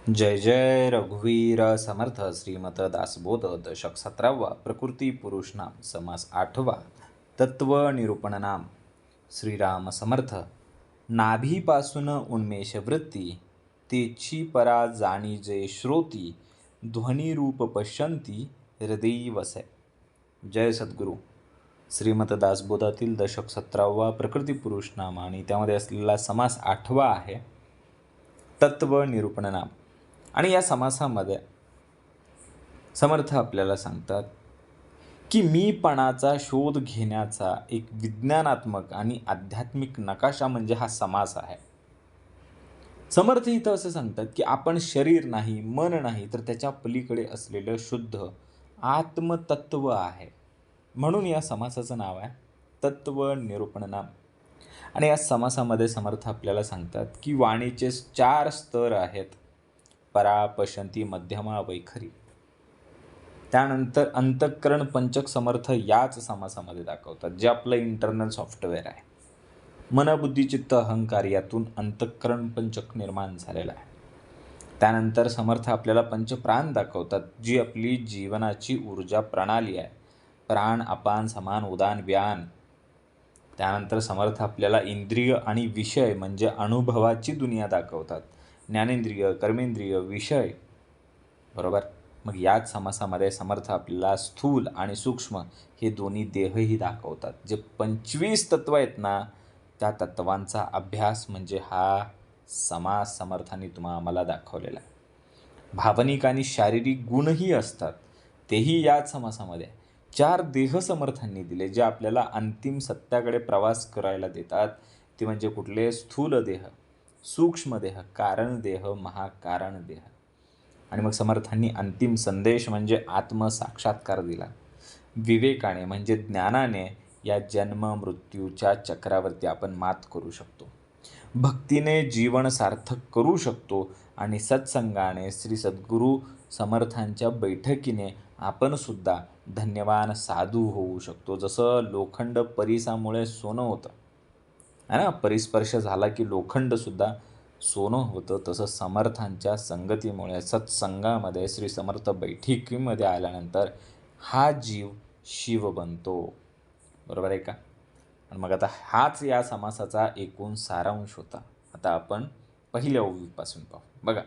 जय जय रघुवीर समर्थ श्रीमत दासबोध दशक 17वा प्रकृती पुरुष नाम समास 8वा तत्व निरूपण नाम श्रीराम समर्थ. नाभीपासून उन्मेष वृत्ती तेची परा जाणी जे श्रोती ध्वनिरूप पश्यंती हृदयी वसे. जय सद्गुरू. श्रीमत दासबोधातील दशक 17वा प्रकृती पुरुष नाम आणि त्यामध्ये असलेला समास 8वा आहे तत्व निरूपण नाम. आणि या समासामध्ये समर्थ आपल्याला सांगतात की मीपणाचा शोध घेण्याचा एक विज्ञानात्मक आणि आध्यात्मिक नकाशा म्हणजे हा समास आहे. समर्थ इथं असं सांगतात की आपण शरीर नाही, मन नाही, तर त्याच्या पलीकडे असलेलं शुद्ध आत्मतत्व आहे. म्हणून या समासाचं नाव आहे तत्व निरूपण नाम. आणि या समासामध्ये समर्थ आपल्याला सांगतात की वाणीचे 4 स्तर आहेत: परा, पशंती, मध्यमा, वैखरी. त्यानंतर अंतःकरण पंचक समर्थ याच समासामध्ये दाखवतात, जे आपलं इंटरनल सॉफ्टवेअर आहे. मन, बुद्धी, चित्त, अहंकार यातून अंतःकरण पंचक निर्माण झालेला आहे. त्यानंतर समर्थ आपल्याला पंचप्राण दाखवतात, जी आपली जीवनाची ऊर्जा प्रणाली आहे: प्राण, अपान, समान, उदान, व्यान. त्यानंतर समर्थ आपल्याला इंद्रिय आणि विषय म्हणजे अनुभवाची दुनिया दाखवतात: ज्ञानेंद्रिय, कर्मेंद्रिय, विषय. बरोबर. मग याच समासामध्ये समर्थ आपल्याला स्थूल आणि सूक्ष्म हे दोन्ही देहही दाखवतात. जे 25 तत्व आहेत ना, त्या तत्वांचा अभ्यास म्हणजे हा समास समर्थांनी आम्हाला दाखवलेला आहे. भावनिक आणि शारीरिक गुणही असतात, तेही याच समासामध्ये. 4 देह समर्थांनी दिले, जे आपल्याला अंतिम सत्याकडे प्रवास करायला देतात. ते म्हणजे कुठले? स्थूल देह, सूक्ष्म देह, कारण देह, महाकारण देह. आणि मग समर्थांनी अंतिम संदेश म्हणजे आत्मसाक्षात्कार दिला. विवेकाने म्हणजे ज्ञानाने या जन्म मृत्यूच्या चक्रावरती आपण मात करू शकतो. भक्तीने जीवन सार्थक करू शकतो आणि सत्संगाने श्री सद्गुरू समर्थांच्या बैठकीने आपण सुद्धा धन्यवान साधू होऊ शकतो. जसं लोखंड परिसामुळे सोनं होतं आहे ना, परिस्पर्श झाला की लोखंडसुद्धा सोनं होतं. तसं समर्थांच्या संगतीमुळे, सत्संगामध्ये, श्री समर्थ बैठकीमध्ये आल्यानंतर हा जीव शिव बनतो. बरोबर आहे का? आणि मग आता हाच या समासाचा एकूण सारांश होता. आता आपण पहिल्या ओवीपासून पाहू. बघा,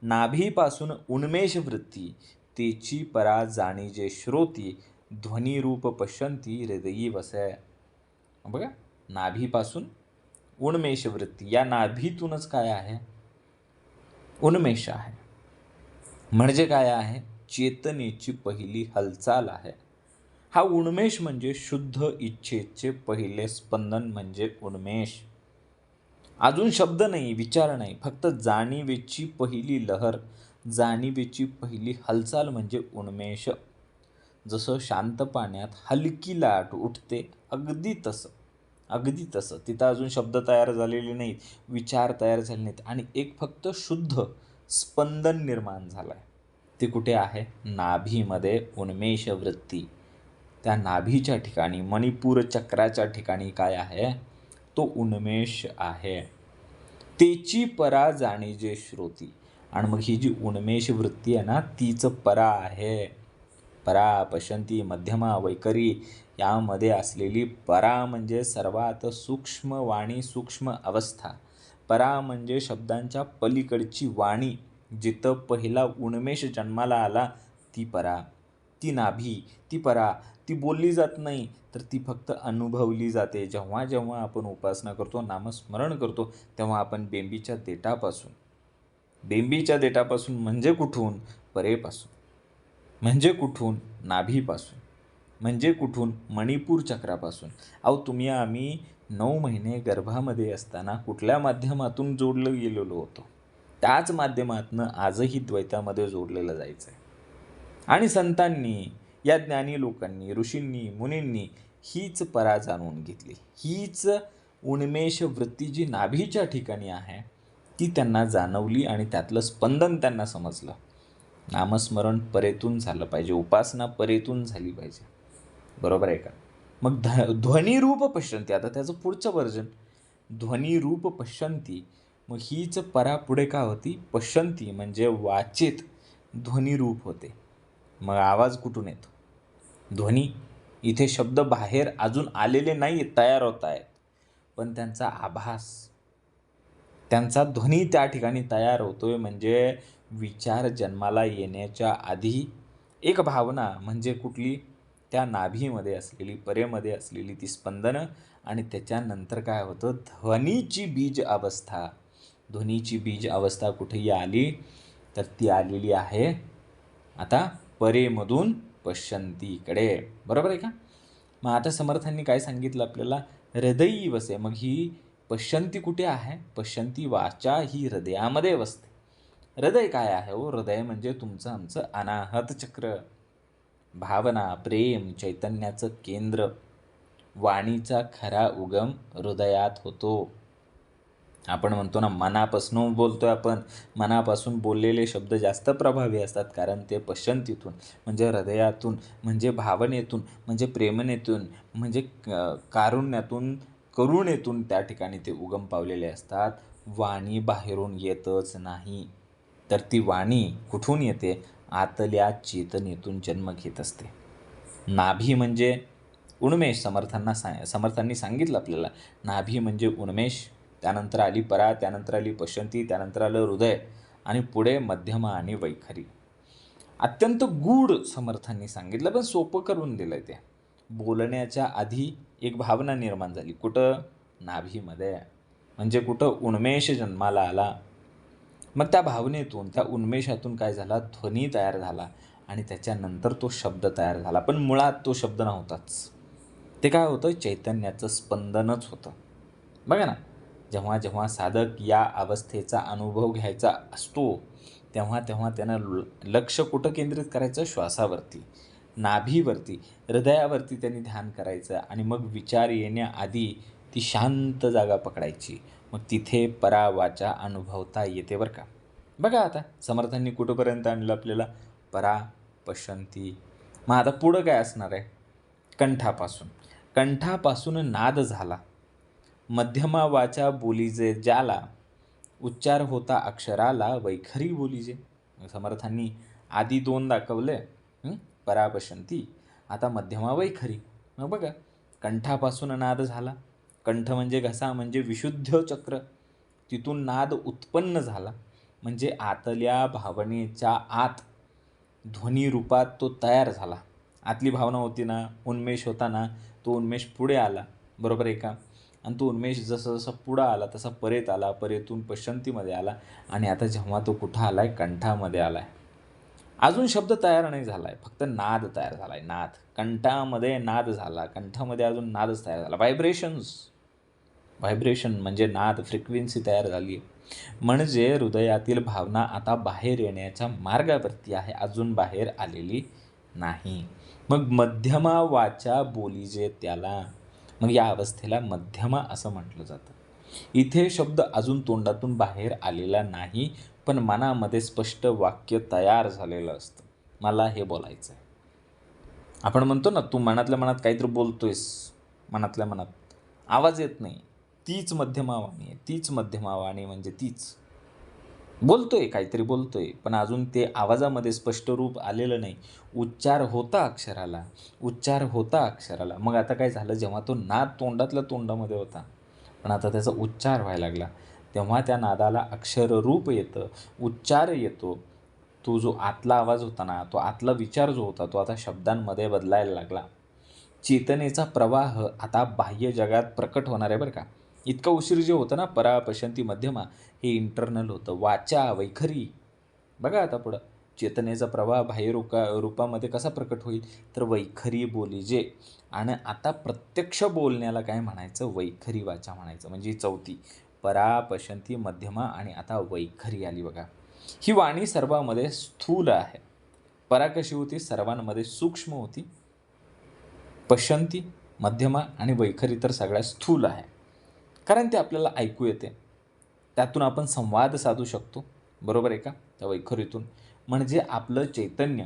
नाभीपासून उन्मेष वृत्ती तेची परा जाणी जे श्रोती ध्वनिरूप पश्यंती हृदयी वसे. बघा, नाभीपासून उन्मेष वृत्ती, या नाभीतूनच काय आहे? उन्मेष आहे. म्हणजे काय आहे? चेतनेची पहिली हालचाल आहे. हा उन्मेष म्हणजे शुद्ध इच्छेचे पहिले स्पंदन म्हणजे उन्मेष. अजून शब्द नाही, विचार नाही, फक्त जाणीवेची पहिली लहर, जाणीवेची पहिली हालचाल म्हणजे उन्मेष. जसं शांत पाण्यात हलकी लाट उठते, अगदी तसं तिथं अजून शब्द तयार झालेले नाहीत, विचार तयार झाले नाहीत, आणि एक फक्त शुद्ध स्पंदन निर्माण झालं आहे. ते कुठे आहे? नाभीमध्ये उन्मेष वृत्ती. त्या नाभीच्या ठिकाणी, मणिपूर चक्राच्या ठिकाणी काय आहे? तो उन्मेष आहे. तेची परा जाणी जे श्रोती. आणि मग ही जी उन्मेष वृत्ती आहे ना, तीच परा आहे. परा, पशंती, मध्यमा, वैखरी यामध्ये असलेली परा म्हणजे सर्वात सूक्ष्म वाणी, सूक्ष्म अवस्था. परा म्हणजे शब्दांच्या पलीकडची वाणी. जिथं पहिला उन्मेष जन्माला आला, ती परा, ती नाभी, ती परा. ती बोलली जात नाही, तर ती फक्त अनुभवली जाते. जेव्हा जेव्हा आपण उपासना करतो, नामस्मरण करतो, तेव्हा आपण बेंबीच्या देठापासून म्हणजे कुठून? परेपासून. म्हणजे कुठून? नाभीपासून. म्हणजे कुठून? मणिपूर चक्रापासून. तुम्ही आम्ही 9 महिने गर्भामध्ये असताना कुठल्या माध्यमातून जोडलं गेलेलो होतो? त्याच माध्यमातनं आजही द्वैतामध्ये जोडलेलं जायचं आहे. आणि संतांनी, या ज्ञानी लोकांनी, ऋषींनी, मुनींनी हीच परा जाणून घेतली. हीच उन्मेष वृत्ती जी नाभीच्या ठिकाणी आहे, ती त्यांना जाणवली आणि त्यातलं स्पंदन त्यांना समजलं. नामस्मरण परेतून झालं पाहिजे, उपासना परेतून झाली पाहिजे. बरोबर आहे का? मग ध्वनिरूप पश्यंती, आता त्याचं पुढचं वर्जन, ध्वनिरूप पश्यंती मग हीच परा पुढे काय होती? पश्यंती म्हणजे वाचेत ध्वनिरूप होते. मग आवाज कुठून येतो? ध्वनी. इथे शब्द बाहेर अजून आलेले नाही, तयार होत आहेत, पण त्यांचा आभास, त्यांचा ध्वनी त्या ठिकाणी तयार होतोय. म्हणजे विचार जन्माला येण्याच्या आधी एक भावना म्हणजे कुठली? त्या नाभीमध्ये असलेली, परेमध्ये असलेली ती स्पंदनं, आणि त्याच्यानंतर काय होतं? ध्वनीची बीज अवस्था. ध्वनीची बीज अवस्था कुठेही आली तर ती आलेली आहे आता परेमधून पश्यंतीकडे. बरोबर आहे का? मग आता समर्थांनी काय सांगितलं आपल्याला? हृदयी वसे. मग ही पश्यंती कुठे आहे? पश्यंती वाचा ही हृदयामध्ये वसते. हृदय काय आहे हो? हृदय म्हणजे तुमचं आमचं अनाहत चक्र. भावना, प्रेम, चैतन्याचं केंद्र. वाणीचा खरा उगम हृदयात होतो. आपण म्हणतो ना, मनापासून बोलतोय आपण. मनापासून बोललेले शब्द जास्त प्रभावी असतात, कारण ते पश्यंतीतून म्हणजे हृदयातून, म्हणजे भावनेतून, म्हणजे प्रेमनेतून, म्हणजे कारुण्यातून, करुणेतून त्या ठिकाणी ते उगम पावलेले असतात. वाणी बाहेरून येतच नाही. तर ती वाणी कुठून येते? आतल्या चेतनेतून जन्म घेत असते. नाभी म्हणजे उन्मेष. समर्थांनी सांगितलं आपल्याला, नाभी म्हणजे उन्मेष, त्यानंतर आली परा, त्यानंतर आली पश्यंती, त्यानंतर आलं हृदय, आणि पुढे मध्यमा आणि वैखरी. अत्यंत गूढ समर्थांनी सांगितलं, पण सोपं करून दिलंय ते. बोलण्याच्या आधी एक भावना निर्माण झाली. कुठं? नाभीमध्ये. म्हणजे कुठं? उन्मेष जन्माला आला. मग त्या भावनेतून, त्या उन्मेषातून काय झाला? ध्वनी तयार झाला, आणि त्याच्यानंतर तो शब्द तयार झाला. पण मुळात तो शब्द नव्हताच. ते काय होतं? चैतन्याचं स्पंदनच होतं. बघा ना, जेव्हा जेव्हा साधक या अवस्थेचा अनुभव घ्यायचा असतो, तेव्हा तेव्हा त्यानं लक्ष कुठं केंद्रित करायचं? श्वासावरती, नाभीवरती, हृदयावरती त्यांनी ध्यान करायचं, आणि मग विचार येण्याआधी ती शांत जागा पकडायची. मग तिथे परावाचा अनुभवता येते बरं का. बघा आता समर्थांनी कुठंपर्यंत आणलं आपल्याला? परा, पश्यंती. मग आता पुढं काय असणार आहे? कंठापासून. कंठापासून नाद झाला. मध्यमा वाचा बोलीजे ज्याला, उच्चार होता अक्षराला, वैखरी बोलीजे. समर्थांनी आधी 2 दाखवले, परा, पश्यंती. आता मध्यमा, वैखरी. मग बघा, कंठापासून नाद झाला. कंठ म्हणजे घसा, म्हणजे विशुद्ध चक्र. तिथून नाद उत्पन्न झाला, म्हणजे आतल्या भावनेच्या आत ध्वनी रूपात तो तयार झाला. आतली भावना होती ना, उन्मेष होता ना, तो उन्मेष पुढे आला. बरोबर आहे का? आणि तो उन्मेष जसं जसं पुढं आला तसा परेत आला, परेतून पश्यंतीमध्ये आला, आणि आता जेव्हा तो कुठं आला आहे? कंठामध्ये आला आहे. अजून शब्द तयार नाही झाला आहे, फक्त नाद तयार झाला आहे. नाद. कंठामध्ये नाद झाला, कंठामध्ये अजून नादच तयार झाला. व्हायब्रेशन म्हणजे नाद, फ्रिक्वेन्सी तयार झाली आहे. म्हणजे हृदयातील भावना आता बाहेर येण्याच्या मार्गावरती आहे, अजून बाहेर आलेली नाही. मग मध्यमा वाचा बोलीजे त्याला. मग या अवस्थेला मध्यमा असं म्हटलं जातं. इथे शब्द अजून तोंडातून बाहेर आलेला नाही, पण मनामध्ये स्पष्ट वाक्य तयार झालेलं असतं. मला हे बोलायचं आहे. आपण म्हणतो ना, तू मनातल्या मनात काहीतरी बोलतोयस, मनातल्या मनात आवाज येत नाही, तीच मध्यमा वाणी आहे. तीच मध्यमा वाणी म्हणजे तीच बोलतोय, काहीतरी बोलतोय, पण अजून ते आवाजामध्ये स्पष्ट रूप आलेलं नाही. उच्चार होता अक्षराला. मग आता काय झालं? जेव्हा तो नाद तोंडातल्या तोंडामध्ये होता, पण आता त्याचा उच्चार व्हायला लागला, तेव्हा त्या नादाला अक्षररूप येतं, उच्चार येतो. तो जो आतला आवाज होता ना, तो आतला विचार जो होता, तो आता शब्दांमध्ये बदलायला लागला. चेतनेचा प्रवाह आता बाह्य जगात प्रकट होणार आहे बरं का. इतका उशीर जे होतं ना, परा, पश्यंती, मध्यमा, हे इंटरनल होतं. वाचा, वैखरी. बघा आता पुढं चेतनेचा प्रवाह बाह्य रूपामध्ये कसा प्रकट होईल? तर वैखरी बोलीजे. आणि आता प्रत्यक्ष बोलण्याला काय म्हणायचं? वैखरी वाचा म्हणायचं. म्हणजे चौथी, परा, पश्यंती, मध्यमा, आणि आता वैखरी आली बघा. ही वाणी सर्वांमध्ये स्थूल आहे. परा कशी होती? सर्वांमध्ये सूक्ष्म होती. पश्यंती, मध्यमा आणि वैखरी तर सगळ्यात स्थूल आहे, कारण ते आपल्याला ऐकू येते. त्यातून आपण संवाद साधू शकतो. बरोबर आहे का? त्या वैखरीतून म्हणजे आपलं चैतन्य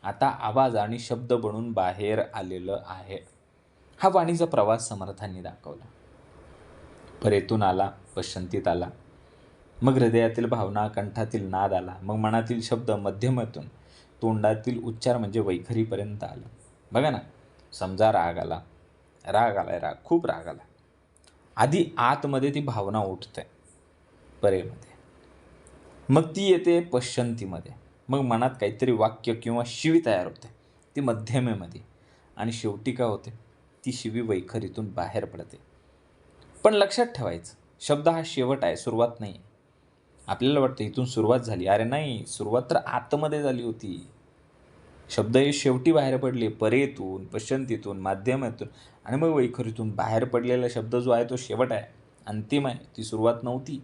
आता आवाज आणि शब्द बनून बाहेर आलेलं आहे. हा वाणीचा प्रवास समर्थांनी दाखवला. परेतून आला, पश्यंतीत आला, मग हृदयातील भावना, कंठातील नाद आला, मग मनातील शब्द मध्यमातून तोंडातील उच्चार म्हणजे वैखरीपर्यंत आलं. बघा ना, समजा राग आला, राग आलाय, खूप राग आला. आधी आतमध्ये ती भावना उठते परेमध्ये, मग ती येते पश्चंतीमध्ये, मग मनात काहीतरी वाक्य किंवा शिवी तयार होते, ती मध्यमेमध्ये, आणि शेवटी काय होते, ती शिवी वैखरीतून बाहेर पडते. पण लक्षात ठेवायचं, शब्द हा शेवट आहे, सुरुवात नाही. आपल्याला वाटतं इथून सुरुवात झाली, अरे नाही, सुरुवात तर आतमध्ये झाली होती. शब्द हे शेवटी बाहेर पडले, परेतून, पश्चंतीतून, माध्यमातून आणि मग वैखरीतून बाहेर पडलेला शब्द जो आहे तो शेवट आहे, अंतिम आहे, ती सुरुवात नव्हती.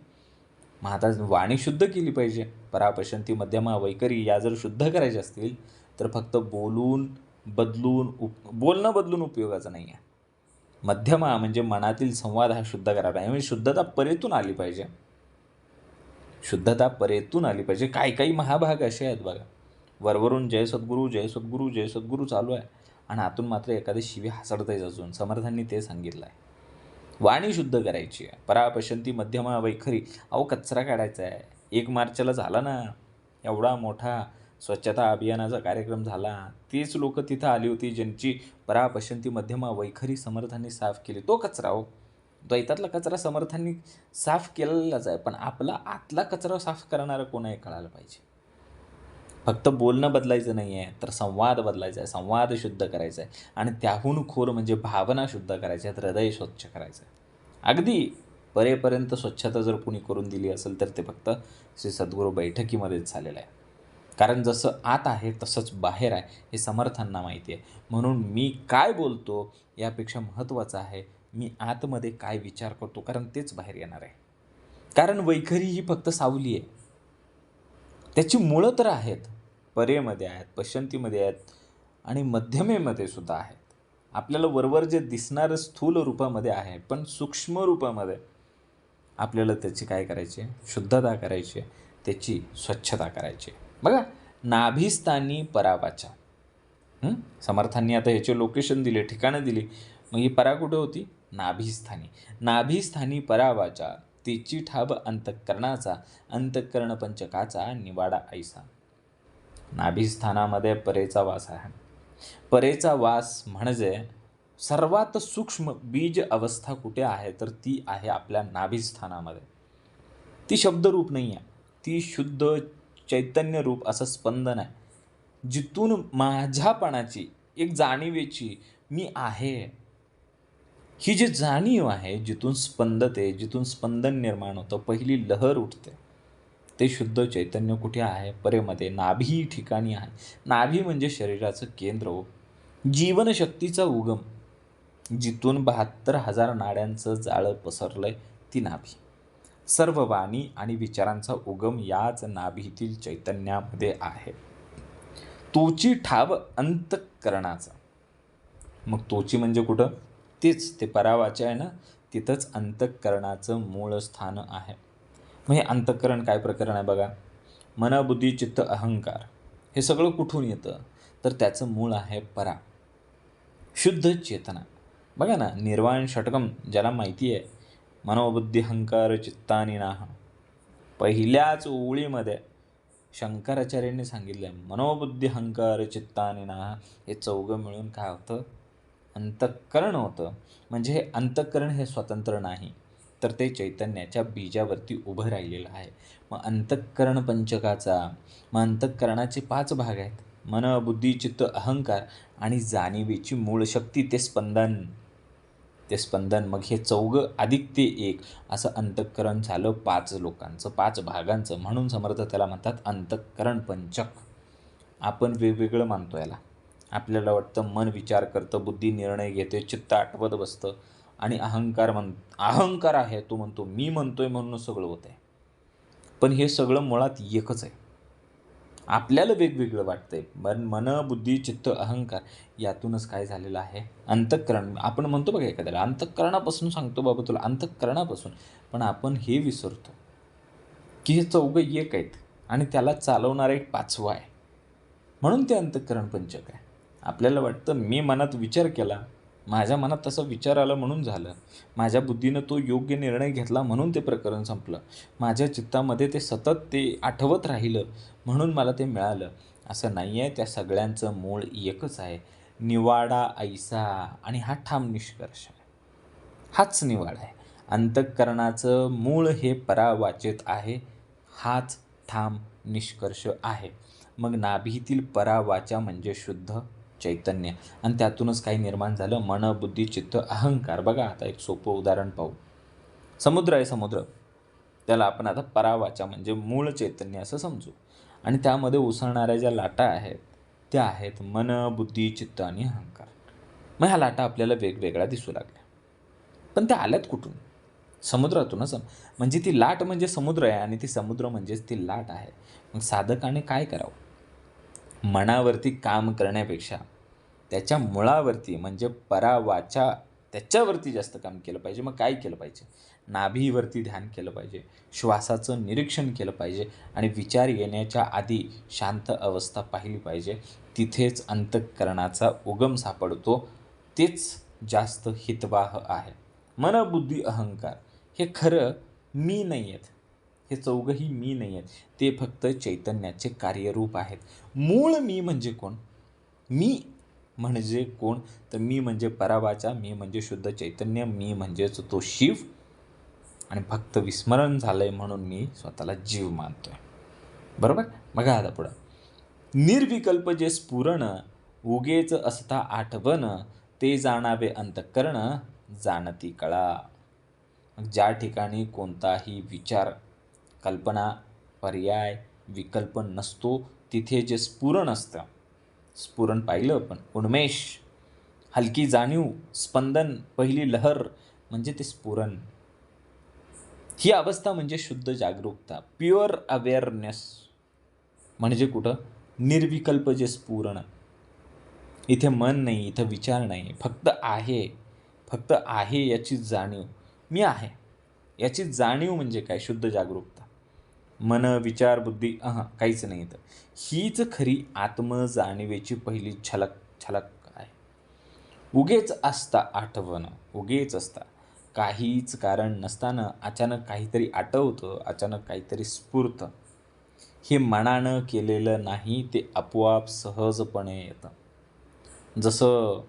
मग आता वाणी शुद्ध केली पाहिजे. परा, पश्चंती, मध्यमा, वैखरी या जर शुद्ध करायच्या असतील तर फक्त बोलणं बदलून उपयोगाचं नाही आहे. मध्यमा म्हणजे मनातील संवाद हा शुद्ध करायला पाहिजे, म्हणजे शुद्धता परेतून आली पाहिजे. शुद्धता परेतून आली पाहिजे. काही महाभाग असे आहेत बघा, वरवरून जय सद्गुरू, जय सद्गुरू, जय सद्गुरू चालू आहे आणि आतून मात्र एखादी शिवी हासडतायच अजून. समर्थांनी ते सांगितलं आहे. वाणी शुद्ध करायची आहे. परा, पश्चंती, मध्यमा, वैखरी. अहो कचरा काढायचा आहे. 1 मार्चला झाला ना एवढा मोठा स्वच्छता अभियानाचा कार्यक्रम झाला. तीच लोकं तिथं आली होती ज्यांची परा, पश्चंती, मध्यमा, वैखरी समर्थांनी साफ केली. तो कचरा हो, द्वैतातला कचरा समर्थांनी साफ केलेलाच आहे, पण आपला आतला कचरा साफ करणारं कोण आहे कळायला पाहिजे. फक्त बोलणं बदलायचं नाही आहे, तर संवाद बदलायचा आहे, संवाद शुद्ध करायचा आहे आणि त्याहून खोल म्हणजे भावना शुद्ध करायच्या आहेत, हृदय स्वच्छ करायचं आहे. अगदी परेपर्यंत स्वच्छता जर कुणी करून दिली असेल तर ते फक्त श्री सद्गुरू बैठकीमध्येच झालेलं आहे. कारण जसं आत आहे तसंच बाहेर आहे हे समर्थांना माहिती आहे. म्हणून मी काय बोलतो यापेक्षा महत्त्वाचं आहे मी आतमध्ये काय विचार करतो, कारण तेच बाहेर येणार आहे. कारण वैखरी ही फक्त सावली आहे, त्याची मुळं तर आहेत, परेमध्ये आहेत, पश्चंतीमध्ये आहेत आणि मध्यमेमध्ये सुद्धा आहेत. आपल्याला वरवर जे दिसणारं स्थूल रूपामध्ये आहे, पण सूक्ष्म रूपामध्ये आपल्याला त्याची काय करायची आहे, शुद्धता करायची आहे, त्याची स्वच्छता करायची आहे. बघा, नाभिस्थानी परावाचा. समर्थांनी आता ह्याचे लोकेशन दिले, ठिकाणं दिली. मग ही परा कुठे होती? नाभिस्थानी. नाभिस्थानी परावाचा, तिची ठाब अंतःकरणाचा, अंतःकरण पंचकाचा निवाडा ऐसा. नाभिस्थानामध्ये परेचा वास आहे. परेचा वास म्हणजे सर्वात सूक्ष्म बीज अवस्था कुठे आहे, तर ती आहे आपल्या नाभिस्थानामध्ये. ती शब्दरूप नाही आहे, ती शुद्ध चैतन्य रूप असं स्पंदन आहे, जिथून माझ्यापणाची एक जाणीवेची मी आहे, ही जी जाणीव आहे, जिथून स्पंदते, जिथून स्पंदन निर्माण होतं, पहिली लहर उठते, ते शुद्ध चैतन्य कुठे आहे? परेमध्ये, नाभी ठिकाणी आहे. नाभी म्हणजे शरीराचं केंद्र हो, जीवनशक्तीचा उगम, जिथून 72,000 नाड्यांचं जाळं पसरलंय ती नाभी. सर्व वाणी आणि विचारांचा उगम याच नाभीतील चैतन्यामध्ये आहे. तोची ठाव अंतःकरणाचा. मग तोची म्हणजे कुठं? तेच ते परावाचे आहे ना, तिथंच अंतःकरणाचं मूळ स्थान आहे. मग हे अंतःकरण काय प्रकरण आहे बघा. मन, बुद्धी, चित्त, अहंकार हे सगळं कुठून येतं, तर त्याचं मूळ आहे परा, शुद्ध चेतना. बघा ना, निर्वाण षटकम ज्याला माहिती आहे, मनोबुद्धी अहंकार चित्तानी नाह, पहिल्याच ओळीमध्ये शंकराचार्यांनी सांगितलं आहे, मनोबुद्धी अहंकार चित्तानी नाह, हे चौघं मिळून काय होतं? अंतःकरण होतं. म्हणजे हे अंतःकरण हे स्वतंत्र नाही, तर ते चैतन्याच्या बीजावरती उभं राहिलेलं आहे. मग अंतःकरण पंचकाचा, मग अंतःकरणाचे 5 भाग आहेत, मन, बुद्धी, चित्त, अहंकार आणि जाणीवेची मूळ शक्ती, ते स्पंदन. मग हे चौघं अधिक ते एक असं अंतःकरण झालं 5 लोकांचं, 5 भागांचं. म्हणून समर्थ त्याला म्हणतात अंतःकरण पंचक. आपण वेगवेगळं मानतो याला. आपल्याला वाटतं मन विचार करतं, बुद्धी निर्णय घेते, चित्त आठवत बसतं आणि अहंकार आहे, तो म्हणतो मी म्हणतोय म्हणून सगळं होतं आहे. पण हे सगळं मुळात एकच आहे. आपल्याला वेगवेगळं वाटतंय. मन, बुद्धी, चित्त, अहंकार यातूनच काय झालेलं आहे? अंतःकरण. आपण म्हणतो बघा एखाद्याला, अंतःकरणापासून सांगतो बाबा तुला, अंतःकरणापासून. पण आपण हे विसरतो की हे चौघं एक आहेत आणि त्याला चालवणारा एक 5वा आहे. म्हणून ते अंतःकरण पंचक आहे. आपल्याला वाटतं मी मनात विचार केला माझ्या मनात तसा विचार आला म्हणून झालं. माझ्या बुद्धीनं तो योग्य निर्णय घेतला म्हणून ते प्रकरण संपलं. माझ्या चित्तामध्ये ते सतत ते आठवत राहिलं म्हणून मला ते मिळालं. असं नाही आहे. त्या सगळ्यांचं मूळ एकच आहे. निवाडा ऐसा आणि हा ठाम निष्कर्ष आहे. हाच निवाडा आहे. अंतःकरणाचं मूळ हे परावाचेत आहे. हाच ठाम निष्कर्ष आहे. मग नाभीतील परावाचा म्हणजे शुद्ध चैतन्य आणि त्यातूनच काही निर्माण झालं. मन, बुद्धी, चित्त, अहंकार. बघा आता एक सोपं उदाहरण पाहू. समुद्र आहे समुद्र. त्याला आपण आता परावाचा म्हणजे मूळ चैतन्य असं समजू. आणि त्यामध्ये उसळणाऱ्या ज्या लाटा आहेत त्या आहेत मन, बुद्धी, चित्त आणि अहंकार. मग ह्या लाटा आपल्याला वेगवेगळ्या दिसू लागल्या. पण त्या आल्यात कुठून? समुद्रातूनच. म्हणजे ती लाट म्हणजे समुद्र आहे आणि ती समुद्र म्हणजेच ती लाट आहे. मग साधकाने काय करावं? मनावरती काम करण्यापेक्षा त्याच्या मुळावरती म्हणजे परावाचा त्याच्यावरती जास्त काम केलं पाहिजे. मग काय केलं पाहिजे? नाभीवरती ध्यान केलं पाहिजे. श्वासाचं निरीक्षण केलं पाहिजे आणि विचार येण्याच्या आधी शांत अवस्था पाहिली पाहिजे. तिथेच अंतःकरणाचा उगम सापडतो. तेच जास्त हितवाह आहे. मन, बुद्धी, अहंकार हे खरं मी नाही आहेत. हे चौघंही मी नाही आहेत. ते फक्त चैतन्याचे कार्यरूप आहेत. मूळ मी म्हणजे कोण? मी म्हणजे कोण? तर मी म्हणजे परावाचा, मी म्हणजे शुद्ध चैतन्य, मी म्हणजेच तो शिव. आणि फक्त विस्मरण झालंय म्हणून मी स्वतःला जीव मानतोय. बरोबर? बघा आता पुढं. निर्विकल्प जे स्फुरण उगेच असता आठवण, ते जाणावे अंतःकरण जाणती कळा. ज्या ठिकाणी कोणताही विचार, कल्पना, पर्याय, विकल्प नसतो तिथे जे स्फुरण असतं, स्फुरण पाहिलं आपण, उन्मेष, हलकी जाणीव, स्पंदन, पहिली लहर म्हणजे ते स्फुरण. ही अवस्था म्हणजे शुद्ध जागरूकता, प्युअर अवेअरनेस. म्हणजे कुठं? निर्विकल्प जे स्फुरण. इथे मन नाही, इथं विचार नाही, फक्त आहे. फक्त आहे याची जाणीव. मी आहे याची जाणीव म्हणजे काय? शुद्ध जागरूकता. मन, विचार, बुद्धी काहीच नाही इथं. हीच खरी आत्मजाणीवेची पहिली झलक आहे. उगेच असता आठवण, उगेच असता. काहीच कारण नसताना अचानक काहीतरी आठवतं, अचानक काहीतरी स्फुरतं. हे मनानं केलेलं नाही, ते आपोआप सहजपणे येतं. जसं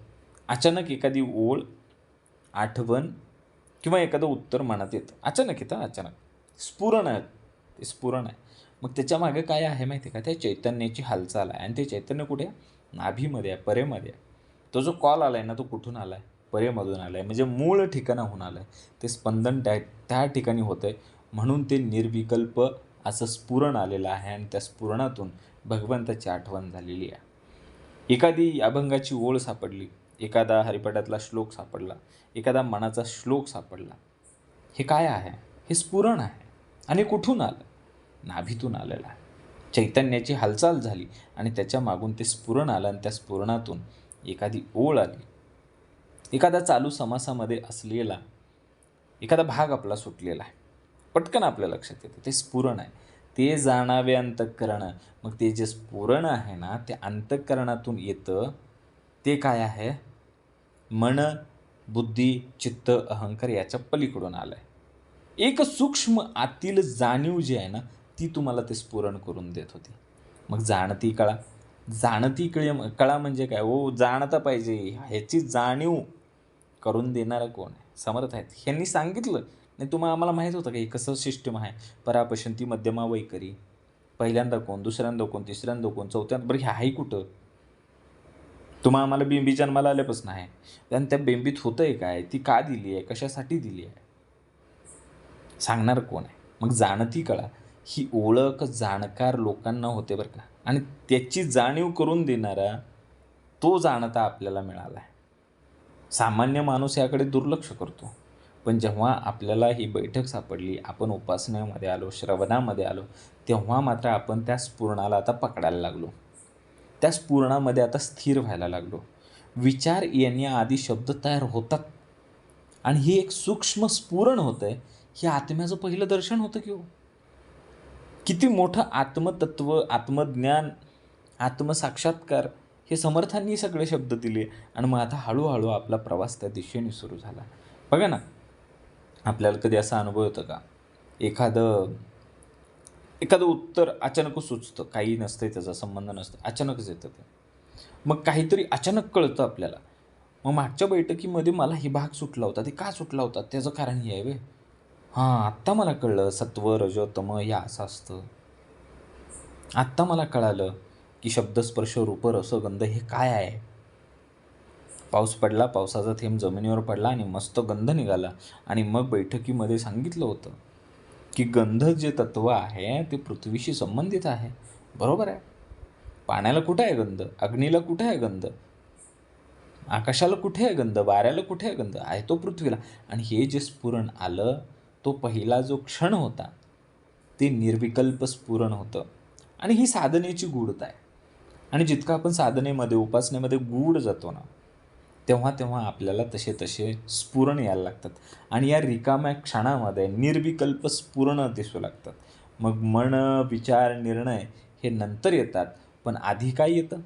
अचानक एखादी ओळ, आठवण किंवा एखादं उत्तर मनात येतं. अचानक येतं, अचानक. स्फुरण आहे, ते स्फुरण आहे. मग त्याच्यामागे काय आहे माहिती आहे का? त्या चैतन्याची हालचाल आहे. आणि ते चैतन्य कुठे आहे? नाभीमध्ये आहे, परेमध्ये आहे. तो जो कॉल आला आहे ना, तो कुठून आला आहे? परेमधून आला आहे. म्हणजे मूळ ठिकाणाहून आलं आहे. ते स्पंदन त्या ठिकाणी होतं आहे. म्हणून ते निर्विकल्प असं स्फुरण आलेलं आहे आणि त्या स्फुरणातून भगवंताची आठवण झालेली आहे. एखादी अभंगाची ओळ सापडली, एखादा हरिपाठातला श्लोक सापडला, एखादा मनाचा श्लोक सापडला. हे काय आहे? हे स्फुरण आहे. आणि कुठून आलं? नाभीतून आलेलं आहे. चैतन्याची हालचाल झाली आणि त्याच्या मागून ते स्फुरण आलं आणि त्या स्फुरणातून एखादी ओळ आली. एखादा चालू समासामध्ये असलेला एखादा भाग आपला सुटलेला आहे. पटकन आपल्या लक्षात येतं. ते स्फुरण आहे. ते जाणावे अंतःकरण. मग ते जे स्फुरण आहे ना, ते अंतःकरणातून येतं. ते काय आहे? मन, बुद्धी, चित्त, अहंकार याच्या पलीकडून आलं आहे. एक सूक्ष्म आतील जाणीव जी आहे ना, ती तुम्हाला ते स्फुरण करून देत होती. मग जाणती कळा. जाणती कळा म्हणजे काय? जाणता पाहिजे. ह्याची जाणीव करून देणारं कोण आहे? समर्थ आहेत. ह्यांनी सांगितलं. नाही आम्हाला माहीत होतं का हे कसं सिस्टम आहे? परापशंती, मध्यमा, वैखरी. पहिल्यांदा कोण, दुसऱ्यांदा कोण, तिसऱ्यांदा कोण, चौथ्यांदा. बरं हे आहे कुठं? आम्हाला बेंबी जन्माला आल्यापासून आहे. आणि त्या बेंबीत होतं आहे काय? ती का दिली आहे? कशासाठी दिली आहे? सांगणार कोण आहे? मग जाणती कळा. ही ओळख जाणकार लोकांना होते बरं का. आणि त्याची जाणीव करून देणारा तो जाणता आपल्याला मिळाला आहे. सामान्य माणूस याकडे दुर्लक्ष करतो. पण जेव्हा आपल्याला ही बैठक सापडली, आपण उपासनेमध्ये आलो, श्रवणामध्ये आलो, तेव्हा मात्र आपण त्या स्फुरणाला आता पकडायला लागलो. त्या स्फुरणामध्ये आता स्थिर व्हायला लागलो. विचार येण्याआधी शब्द तयार होतात. आणि ही एक सूक्ष्म स्फुरण होतं आहे. हे आत्म्याचं पहिलं दर्शन होतं की हो. किती मोठं आत्मतत्व, आत्मज्ञान, आत्मसाक्षात्कार हे समर्थांनी सगळे शब्द दिले आणि मग आता हळूहळू आपला प्रवास त्या दिशेने सुरू झाला. बघा ना, आपल्याला कधी असा अनुभव येतो का? एखादं एखादं उत्तर अचानकच सुचतं, काही नसतंय, त्याचा संबंध नसतो, अचानकच येतं ते. मग काहीतरी अचानक कळतं आपल्याला. मग मागच्या बैठकीमध्ये मला ही भाग सुटला होता, ते का सुटला होता? त्याचं कारण हे आहे व्हय. हां, आत्ता मला कळलं सत्व, रज, तम हे असं असतं. आत्ता मला कळालं की शब्द, स्पर्श, रूप, रस, गंध हे काय आहे? पाऊस पडला, पावसाचा थेंब जमिनीवर पडला आणि मस्त गंध निघाला आणि मग बैठकीमध्ये सांगितलं होतं की गंध जे तत्व आहे ते पृथ्वीशी संबंधित आहे. बरोबर आहे. पाण्याला कुठे आहे गंध? अग्नीला कुठे आहे गंध? आकाशाला कुठे आहे गंध? वाऱ्याला कुठे आहे गंध? आहे तो पृथ्वीला. आणि हे जे स्फुरण आलं, तो पहिला जो क्षण होता ते निर्विकल्प स्फुरण होतं. आणि ही साधनेची गूढता आहे. आणि जितकं आपण साधनेमध्ये, उपासनेमध्ये गूढ जातो ना, तेव्हा तेव्हा आपल्याला तसे तसे स्फुरण यायला लागतात. आणि या रिकाम्या क्षणामध्ये निर्विकल्प स्फुरणं दिसू लागतात. मग मन, विचार, निर्णय हे नंतर येतात. पण आधी काय येतं?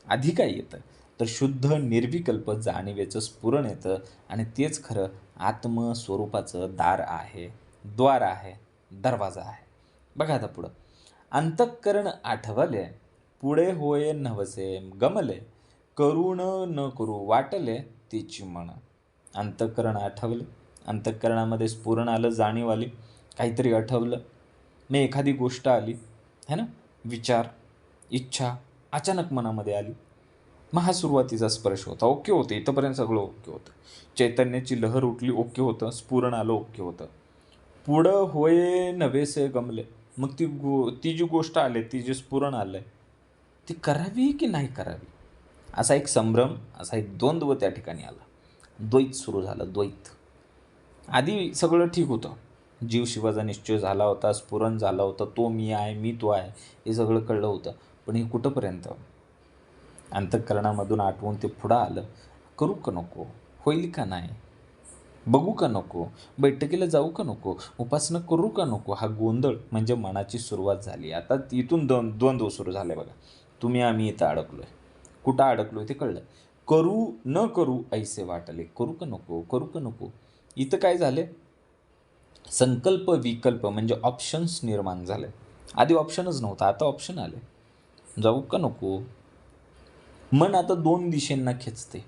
आधी काय येतं? तर शुद्ध निर्विकल्प जाणीवेचं स्फुरण येतं आणि तेच खरं आत्मस्वरूपाचं दार आहे, द्वार आहे, दरवाजा आहे. बघा आता पुढं. अंतःकरण आठवले, पुढे होय नवसे गमले, करून न करू वाटले तिची मन. अंतःकरण आठवले, अंतःकरणामध्ये स्फुरण आलं, जाणीव आली, काहीतरी आठवलं, मग एखादी गोष्ट आली, है ना, विचार, इच्छा अचानक मनामध्ये आली. मग हा सुरुवातीचा स्पर्श होता, ओके होते, इथंपर्यंत सगळं ओके होतं. चैतन्याची लहर उठली, ओके होतं, स्फुरण आलं, ओके होतं. पुढं होय नवेसे गमले, मग ती जी गोष्ट आली, ती जे स्फुरण आलं आहे, ती करावी की नाही करावी, असा एक संभ्रम, असा एक द्वंद्व त्या ठिकाणी आला. द्वैत सुरू झालं, द्वैत. आधी सगळं ठीक होतं. जीव शिवाचा निश्चय झाला होता, स्फुरण झालं होतं, तो मी आहे, मी तो आहे, हे सगळं कळलं होतं. पण हे कुठंपर्यंत? अंतःकरणामधून आठवून ते पुढं आलं. करू का नको? होईल का नाही? बघू का नको? बैठकीला जाऊ का नको? उपासना करू का नको? हा गोंधळ म्हणजे मनाची सुरुवात झाली. आता तिथून द्वंद्व सुरू झाले बघा. तुम्ही आम्ही इथं अडकलोय. कुठं अडकलोय ते कळलं. करू न करू ऐसे वाटले. करू का नको? करू का नको? इथं काय झाले? संकल्प विकल्प म्हणजे ऑप्शन्स निर्माण झाले. आधी ऑप्शनच नव्हता, आता ऑप्शन आले. जाऊ का नको? मन आता दोन दिशेंना खेचते.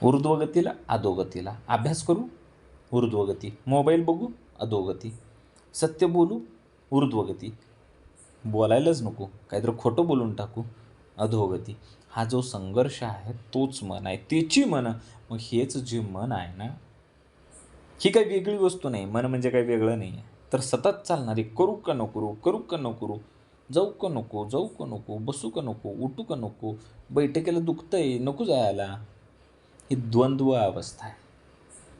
ऊर्ध्वगतीला, अधोगतीला. अभ्यास करू? ऊर्ध्वगती. मोबाईल बघू? अधोगती. सत्य बोलू? ऊर्ध्वगती. बोलायलाच नको, काहीतरी खोटं बोलून टाकू? अधोगती. हा जो संघर्ष आहे तोच मन आहे, त्याची मन. मग हेच जे मन आहे ना, ही काही वेगळी वस्तू नाही. मन म्हणजे काही वेगळं नाही आहे. तर सतत चालणारी करू का नको करू, करू का नको करू, जाऊ का नको, जाऊ का नको, बसू का नको, उठू का नको, बैठकीला दुखतंय, नको जायला, ही द्वंद्व अवस्था आहे.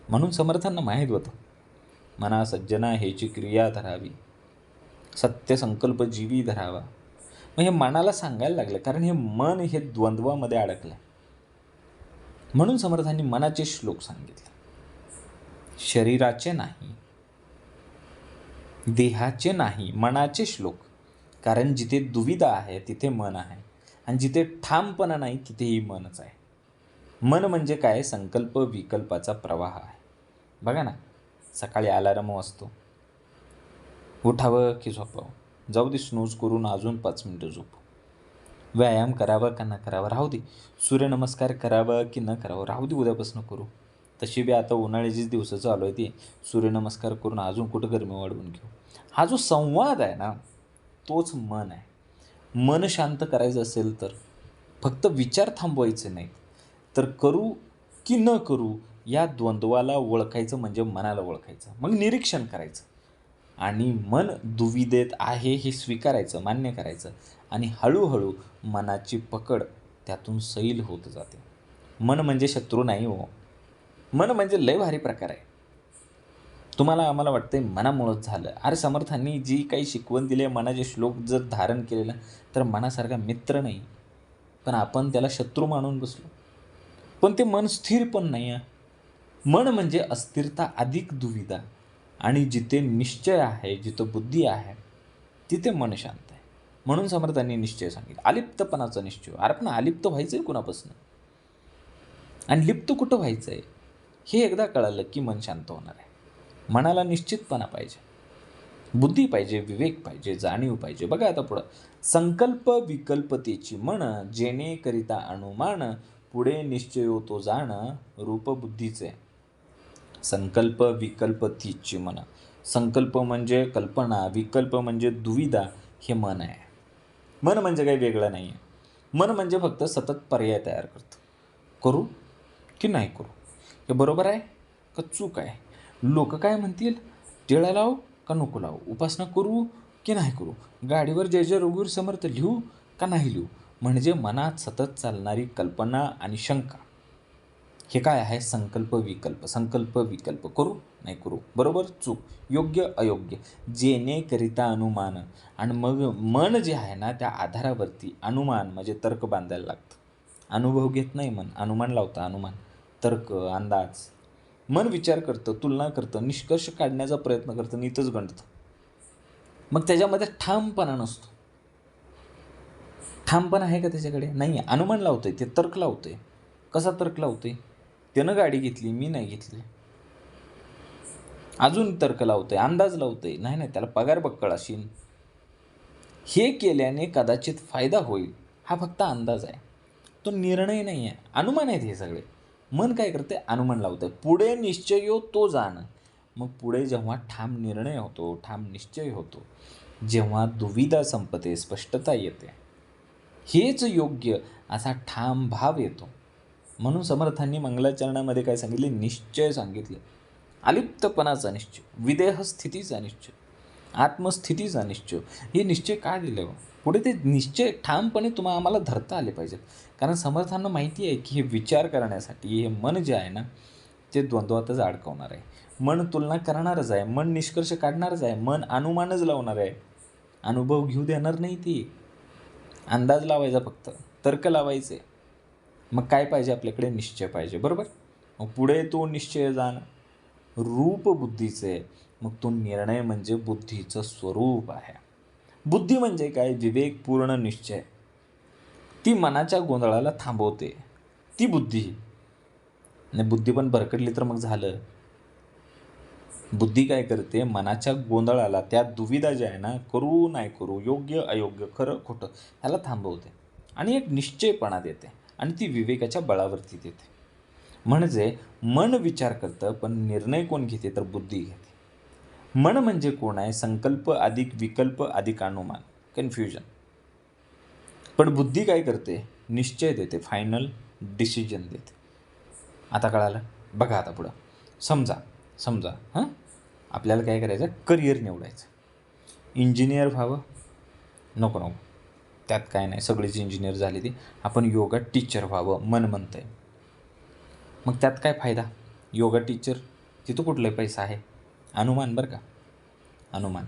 म्हणून समर्थांना माहीत होतं, मना सज्जना हेची क्रिया धरावी, सत्य संकल्प जीवी धरावा. मग हे मनाला सांगायला लागलं, कारण हे मन हे द्वंद्वामध्ये अडकलं. म्हणून समर्थांनी मनाचे श्लोक सांगितले. शरीराचे नाही, देहाचे नाही, मनाचे श्लोक. कारण जिथे दुविधा आहे तिथे मन आहे आणि जिथे ठामपणा नाही तिथेही मनच आहे. मन म्हणजे काय? संकल्प विकल्पाचा प्रवाह आहे. बघा ना, सकाळी अलार्म वाजतो, उठावं की झोपावं, जाऊ दे स्नूज करून अजून 5 मिनटं झोपू, व्यायाम करावा का न करावा, राहू दे, सूर्यनमस्कार करावा की न करावं, राहू दे, उद्यापासून करू. तशी बी आता उन्हाळ्याचीच दिवस चालू आहे, ती सूर्यनमस्कार करून अजून कुठं गरमी वाढवून घेऊ. हा जो संवाद आहे ना, तोच मन आहे. मन शांत करायचं असेल तर फक्त विचार थांबवायचे नाहीत, तर करू की न करू या द्वंद्वाला ओळखायचं म्हणजे मनाला ओळखायचं. मग निरीक्षण करायचं आणि मन दुविधेत आहे हे स्वीकारायचं, मान्य करायचं आणि हळूहळू मनाची पकड त्यातून सैल होत जाते. मन म्हणजे शत्रू नाही हो. मन म्हणजे लय भारी प्रकार आहे. तुम्हाला आम्हाला वाटतंय मनामुळंच झालं. अरे समर्थांनी जी काही शिकवण दिली आहे, मनाचे श्लोक जर धारण केलेला, तर मनासारखा मित्र नाही. पण आपण त्याला शत्रू मानून बसलो. पण ते मन स्थिर पण नाही आहे. मन म्हणजे अस्थिरता अधिक दुविधा आणि जिथे निश्चय आहे, जिथं बुद्धी आहे, तिथे मन शांत आहे. म्हणून समर्थांनी निश्चय सांगितलं. अलिप्तपणाचा निश्चय. अरे पण अलिप्त व्हायचं आहे कुणापासून आणि लिप्त कुठं व्हायचं आहे हे एकदा कळालं की मन शांत होणार आहे. मनाला निश्चितपणा पाहिजे, बुद्धी पाहिजे, विवेक पाहिजे, जाणीव पाहिजे. बघा आता पुढं, संकल्प विकल्पतेची म्हण जेणेकरिता अनुमान पुढे निश्चयो तो जाण रूप बुद्धीचे. संकल्प विकल्पतीची म्हण. संकल्प म्हणजे कल्पना, विकल्प म्हणजे दुविधा, हे मन आहे. मन म्हणजे काही वेगळं नाही आहे. मन म्हणजे फक्त सतत पर्याय तयार करतं. करू की नाही करू, हे बरोबर आहे का चूक आहे, लोक काय म्हणतील, टिळा लावू का नको लावू, उपासना करू की नाही करू, गाडीवर जय जय रघुवीर समर्थ लिहू का नाही लिहू, म्हणजे मनात सतत चालणारी कल्पना आणि शंका. हे काय आहे, संकल्प विकल्प. संकल्प विकल्प, करू नाही करू, बरोबर चूक, योग्य अयोग्य, जेणेकरिता अनुमान. आणि मग मन जे आहे ना, त्या आधारावरती अनुमान म्हणजे तर्क बांधायला लागतं. अनुभव घेत नाही मन, अनुमान लावतं. अनुमान, तर्क, अंदाज. मन विचार करतं, तुलना करतं, निष्कर्ष काढण्याचा प्रयत्न करतं, नीतच गणतं. मग त्याच्यामध्ये ठामपणा नसतो. ठामपणा आहे का त्याच्याकडे? नाही. अनुमान लावतंय, ते तर्क लावतंय. कसा तर्क लावतंय? त्यानं गाडी घेतली, मी नाही घेतली. अजून तर्क लावतंय, अंदाज लावतंय. नाही नाही, त्याला पगार बक्कळ असेल, हे केल्याने कदाचित फायदा होईल, हा फक्त अंदाज आहे, तो निर्णय नाही आहे. अनुमान आहेत हे सगळे. मन काय करते? अनुमान लावतं. पुढे निश्चयो तो जाण. मग पुढे जेव्हा ठाम निर्णय होतो, ठाम निश्चय होतो, जेव्हा दुविधा संपते, स्पष्टता येते, हेच योग्य असा ठाम भाव येतो. म्हणून समर्थांनी मंगलाचरणामध्ये काय सांगितले? निश्चय सांगितले. अलिप्तपणाचा निश्चय, विदेह स्थितीचा निश्चय, आत्मस्थितीचा निश्चय. हे निश्चय का दिले हो? पुढे ते निश्चय ठामपणे आम्हाला धरता आले पाहिजेत. कारण समर्थांना माहिती आहे की हे विचार करण्यासाठी हे मन जे आहे ना, ते द्वंद्वातच अडकवणार आहे. मन तुलना करणारच आहे, मन निष्कर्ष काढणारच आहे, मन अनुमानच लावणार आहे, अनुभव घेऊ देणार नाही. ती अंदाज लावायचा, फक्त तर्क लावायचे. मग काय पाहिजे आपल्याकडे? निश्चय पाहिजे, बरोबर. मग पुढे तो निश्चय जाण रूप बुद्धीचे. मग तो निर्णय म्हणजे बुद्धीचं स्वरूप आहे. बुद्धी म्हणजे काय? विवेकपूर्ण निश्चय. ती मनाच्या गोंधळाला थांबवते, ती बुद्धी. आणि बुद्धी पण भरकटली तर मग झालं. बुद्धी काय करते? मनाच्या गोंधळाला, त्या दुविधा ज्या आहे ना, करू नाही करू, योग्य अयोग्य, खरं खोटं, ह्याला थांबवते आणि एक निश्चयपणा देते आणि ती विवेकाच्या बळावरती देते. म्हणजे मन विचार करतं, पण निर्णय कोण घेते? तर बुद्धी घेते. मन म्हणजे कोण आहे? संकल्प अधिक विकल्प अधिक अनुमान, कन्फ्युजन. पण बुद्धी काय करते? निश्चय देते, फायनल डिसिजन देते. आता कळालं? बघा आता पुढं, समजा हां, आपल्याला काय करायचं? करिअर निवडायचं. इंजिनियर व्हावं? नको, त्यात काय नाही, सगळीच इंजिनियर झाली ती. आपण योगा टीचर व्हावं मन म्हणतंय. मग त्यात काय फायदा? योगा टीचर, तिथं कुठलाही पैसा आहे? अनुमान, बरं का, अनुमान.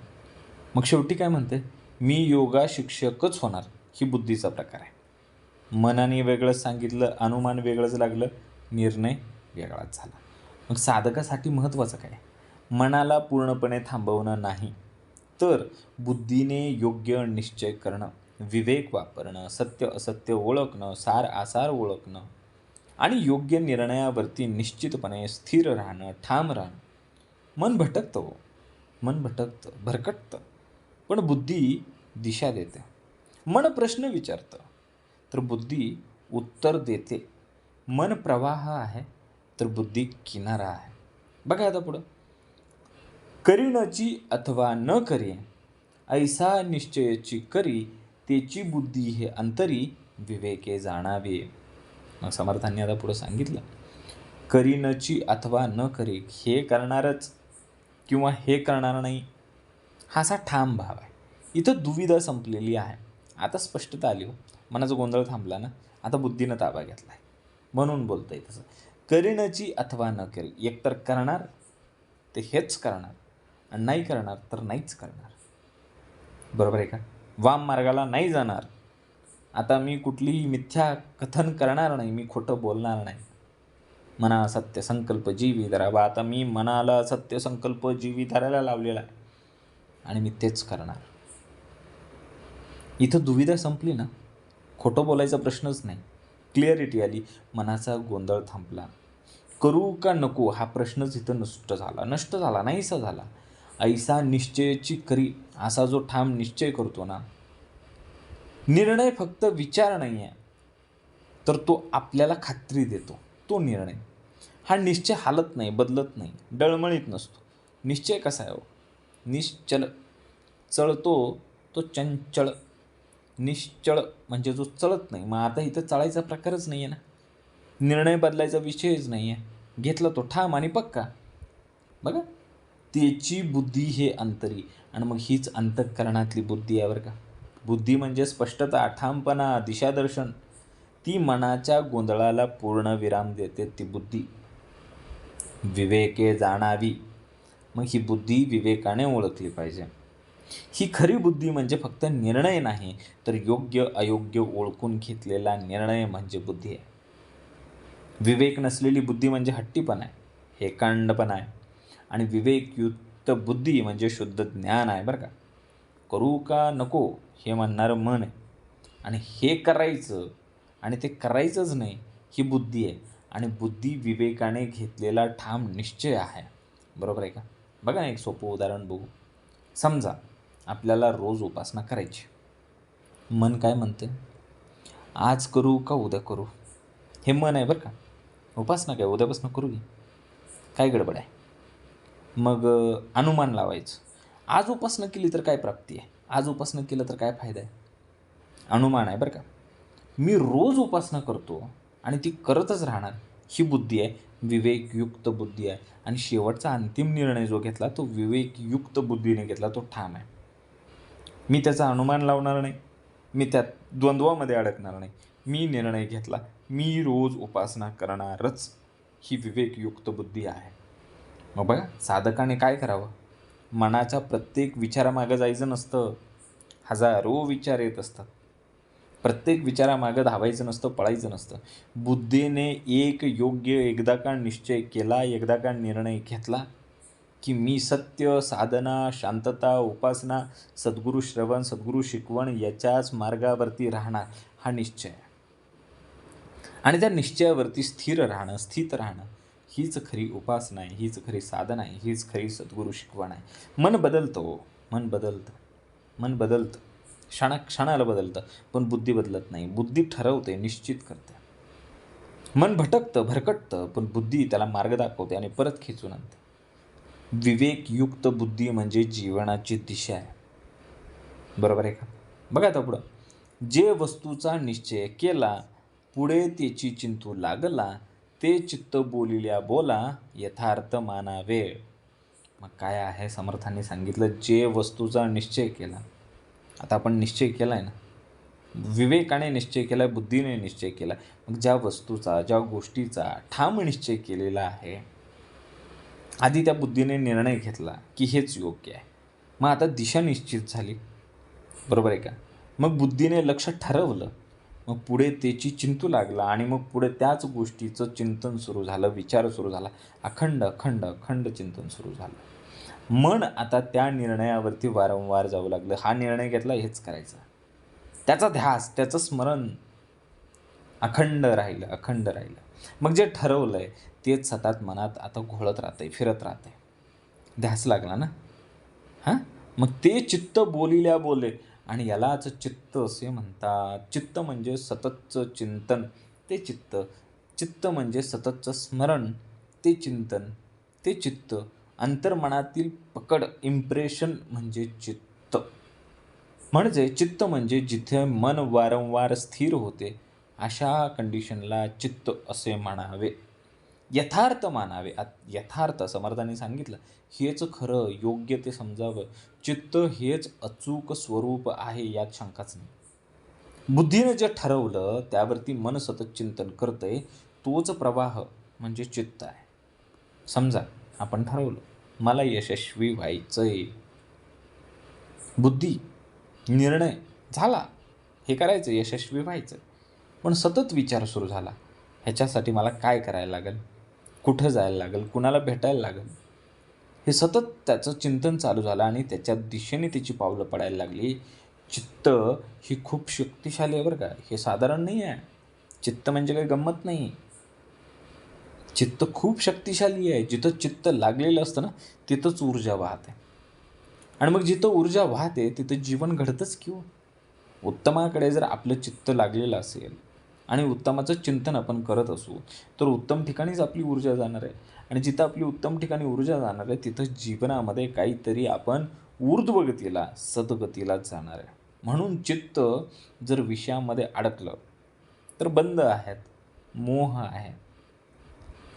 मग शेवटी काय म्हणते? मी योगा शिक्षकच होणार, ही बुद्धीचा प्रकार आहे. मनाने वेगळंच सांगितलं, अनुमान वेगळंच लागलं, निर्णय वेगळाच झाला. मग साधकासाठी महत्त्वाचं काय? मनाला पूर्णपणे थांबवणं नाही, तर बुद्धीने योग्य निश्चय करणं, विवेक वापरणं, सत्य असत्य ओळखणं, सार आसार ओळखणं आणि योग्य निर्णयावरती निश्चितपणे स्थिर राहणं, ठाम राहणं. मन भटकतं हो, मन भटकतं, भरकटतं, पण बुद्धी दिशा देते. मन प्रश्न विचारतं, तर बुद्धी उत्तर देते. मन प्रवाह आहे, तर बुद्धी किनारा आहे. बघा आता पुढं, करीनची अथवा न करी, ऐसा निश्चयची करी, तेची बुद्धी हे अंतरी, विवेके जाणावे. मग समर्थांनी आता पुढं सांगितलं, करीनची अथवा न करी, हे करणारच किंवा हे करणार नाही, हा असा ठाम भाव आहे. इथं दुविधा संपलेली आहे. आता स्पष्टता आली हो, मनाचा गोंधळ थांबला ना, आता बुद्धीनं ताबा घेतला आहे, म्हणून बोलता येईल तसं. करीनची अथवा न करी, एकतर करणार ते हेच करणार आणि नाही करणार तर नाहीच करणार, बरोबर आहे का? वाम मार्गाला नाही जाणार. आता मी कुठलीही मिथ्या कथन करणार नाही, मी खोटं बोलणार नाही. मना सत्य संकल्प जीवी धरावा. आता मी मनाला सत्य संकल्प जीवी धरायला लावलेला आहे आणि मी तेच करणार. इथं दुविधा संपली ना, खोटं बोलायचा प्रश्नच नाही. क्लिअरिटी आली, मनाचा गोंधळ थांबला. करू का नको हा प्रश्नच इथं नष्ट झाला, नाहीसा झाला. ऐसा निश्चयाची खरी, असा जो ठाम निश्चय करतो ना, निर्णय फक्त विचार नाही आहे, तर तो आपल्याला खात्री देतो. तो निर्णय, हा निश्चय हालत नाही, बदलत नाही, डळमळीत नसतो. निश्चय कसा आहे हो? निश्चल, चळतो तो चंचळ. निश्चळ म्हणजे जो चळत नाही. मग आता इथं चळायचा प्रकारच नाही आहे ना, निर्णय बदलायचा विषयच नाही आहे. घेतला तो ठाम आणि पक्का. बघा, त्याची बुद्धी हे अंतरी, आणि मग हीच अंतःकरणातली बुद्धी आहे बरं का. बुद्धी म्हणजे स्पष्टता, ठामपणा, दिशादर्शन. ती मनाच्या गोंधळाला पूर्ण विराम देते ती बुद्धी. विवेके जाणावी, मग ही बुद्धी विवेकाने ओळखली पाहिजे. ही खरी बुद्धी म्हणजे फक्त निर्णय नाही, तर योग्य अयोग्य ओळखून घेतलेला निर्णय म्हणजे बुद्धी आहे. विवेक नसलेली बुद्धी म्हणजे हट्टीपणा आहे, हेकांडपणा आहे. आणि विवेकयुक्त बुद्धी म्हणजे शुद्ध ज्ञान आहे बरं का. करू का नको हे म्हणणारं मन आहे, आणि हे करायचं आणि ते करायचंच नाही ही बुद्धी आहे. आणि बुद्धी विवेकाने घेतलेला ठाम निश्चय आहे. बरोबर आहे का? बघा ना, एक सोपं उदाहरण बघू. समजा आपल्याला रोज उपासना करायची. मन काय म्हणते? आज करू का उद्या करू? हे मन आहे बरं का. उपासना काय उद्यापासून करू की, काय गडबड आहे? मग अनुमान लावायचं. आज उपासना केली तर काय प्राप्ती आहे? आज उपासना केलं तर काय फायदा आहे? अनुमान आहे बरं का. मी रोज उपासना करतो आणि ती करतच राहणार, ही बुद्धी आहे, विवेकयुक्त बुद्धी आहे. आणि शेवटचा अंतिम निर्णय जो घेतला तो विवेकयुक्त बुद्धीने घेतला, तो ठाम आहे. मी त्याचा अनुमान लावणार नाही, मी त्यात द्वंद्वामध्ये अडकणार नाही. मी निर्णय घेतला, मी रोज उपासना करणारच, ही विवेकयुक्त बुद्धी आहे. मग बघा, साधकाने काय करावं? मनाच्या प्रत्येक विचारामागं जायचं नसतं. हजारो विचार येत असतात. प्रत्येक विचारामागं धावायचं नसतं, पळायचं नसतं. बुद्धीने एक योग्य एकदा का निश्चय केला, एकदा का निर्णय घेतला, की मी सत्य, साधना, शांतता, उपासना, सद्गुरू श्रवण, सद्गुरू शिकवण याच्याच मार्गावरती राहणार, हा निश्चय आहे. आणि त्या निश्चयावरती स्थिर राहणं, हीच खरी उपासना आहे, हीच खरी साधना आहे, हीच खरी सद्गुरू शिकवण आहे. मन बदलतं हो, मन बदलतं, क्षणाला बदलतं, पण बुद्धी बदलत नाही. बुद्धी ठरवते, निश्चित करते. मन भटकतं, भरकटतं, पण बुद्धी त्याला मार्ग दाखवते आणि परत खेचून आणते. विवेकयुक्त बुद्धी म्हणजे जीवनाची दिशा आहे. बरोबर आहे का? बघा आता पुढं, जे वस्तूचा निश्चय केला, पुढे त्याची चिंतू लागला, ते चित्त बोलिल्या बोला, यथार्थ मानावे. मग काय आहे? समर्थांनी सांगितलं, जे वस्तूचा निश्चय केला. आता आपण निश्चय केला आहे ना, विवेकाने निश्चय केला, बुद्धीने निश्चय केला. मग ज्या वस्तूचा, ज्या गोष्टीचा ठाम निश्चय केलेला आहे, आधी त्या बुद्धीने निर्णय घेतला की हेच योग्य आहे. मग आता दिशा निश्चित झाली. बरोबर आहे का? मग बुद्धीने लक्ष ठरवलं, मग पुढे त्याची चिंतू लागला, आणि मग पुढे त्याच गोष्टीचं चिंतन सुरू झालं, विचार सुरू झाला, अखंड चिंतन सुरू झालं. मन आता त्या निर्णयावरती वारंवार जाऊ लागलं. हा निर्णय घेतला, हेच करायचं. त्याचा ध्यास, त्याचं स्मरण अखंड राहिलं. मग जे ठरवलंय तेच सतत मनात आता घोळत राहतंय, फिरत राहतंय. ध्यास लागला ना. हां, मग ते चित्त बोलिल्या बोले, आणि यालाच चित्त असे म्हणतात. चित्त म्हणजे सततचं चिंतन, ते चित्त. चित्त म्हणजे सततचं स्मरण, ते चिंतन, ते चित्त. अंतर्मनातील पकड, इम्प्रेशन म्हणजे चित्त. म्हणजे चित्त म्हणजे जिथे मन वारंवार स्थिर होते, अशा कंडिशनला चित्त असे म्हणावे. यथार्थ मानावे. यथार्थ समर्थांनी सांगितलं, हेच खरं, योग्य ते समजावं. चित्त हेच अचूक स्वरूप आहे, यात शंकाच नाही. बुद्धीने जे ठरवलं त्यावरती मन सतत चिंतन करतंय, तोच प्रवाह म्हणजे चित्त आहे. समजा आपण ठरवलं, मला यशस्वी व्हायचंय. बुद्धी, निर्णय झाला, हे करायचं, यशस्वी व्हायचं. पण सतत विचार सुरू झाला, ह्याच्यासाठी मला काय करायला लागेल, कुठं जायला लागेल, कुणाला भेटायला लागेल. हे सतत त्याचं चिंतन चालू झालं, आणि त्याच्या दिशेने त्याची पावलं पडायला लागली. चित्त ही खूप शक्तिशाली आहे बरं का, हे साधारण नाही आहे. चित्त म्हणजे काही गंमत नाही. चित्त खूप शक्तिशाली आहे. जिथं चित्त लागलेलं असतं ना, तिथंच ऊर्जा वाहते. आणि मग जिथं ऊर्जा वाहते तिथं जीवन घडतंच की हो. उत्तमाकडे जर आपलं चित्त लागलेलं असेल आणि उत्तमाचं चिंतन आपण करत असू, तर उत्तम ठिकाणीच आपली ऊर्जा जाणार आहे. आणि जिथं आपली उत्तम ठिकाणी ऊर्जा जाणार आहे, तिथं जीवनामध्ये काहीतरी आपण ऊर्ध्वगतीला, सद्गतीलाच जाणार आहे. म्हणून चित्त जर विषयामध्ये अडकलं, तर बंद आहेत, मोह आहे.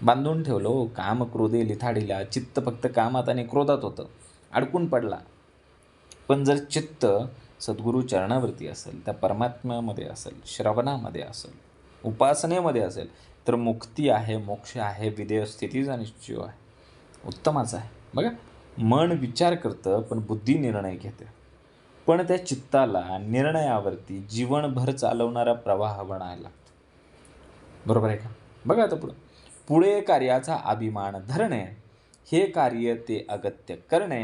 बांधून ठेवलं हो, काम क्रोधे लिथाडिला. चित्त फक्त कामात आणि क्रोधात होतं, अडकून पडला. पण जर चित्त सद्गुरू चरणावरती असेल, त्या परमात्म्यामध्ये असेल, श्रवणामध्ये असेल, उपासनेमध्ये असेल, तर मुक्ती आहे, मोक्ष आहे, विदेह स्थितीचा निश्चय आहे. उत्तमाच आहे. बघा, मन विचार करतं, पण बुद्धी निर्णय घेते. पण त्या चित्ताला निर्णयावरती जीवनभर चालवणारा प्रवाह बनायला लागतो. बरोबर आहे का? बघा आता पुढे कार्याचा अभिमान धरणे, हे कार्य ते अगत्य करणे,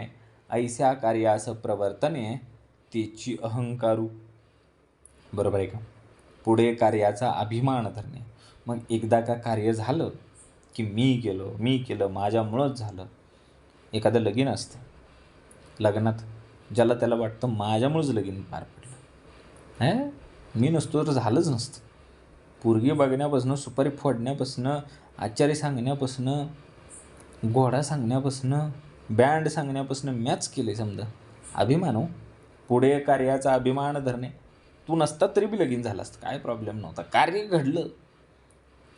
ऐस्या कार्यास प्रवर्तने, तेची अहंकारू. बरोबर आहे का? पुढे कार्याचा अभिमान धरणे. मग एकदा का कार्य झालं की मी केलं, माझ्यामुळंच झालं. एखादं लगीन असतं, लग्नात ज्याला त्याला वाटतं माझ्यामुळंच लगीन पार पडलं. मी नसतो तर झालंच नसतं. पोरगी बघण्यापासून, सुपारी फोडण्यापासून, आचारी सांगण्यापासून, घोडा सांगण्यापासून, बँड सांगण्यापासून मॅच केले समजा. अभिमान हो. पुढे कार्याचा अभिमान धरणे. तू नसता तरी बी लगीन झालं असतं, काय प्रॉब्लेम नव्हता. कार्य घडलं,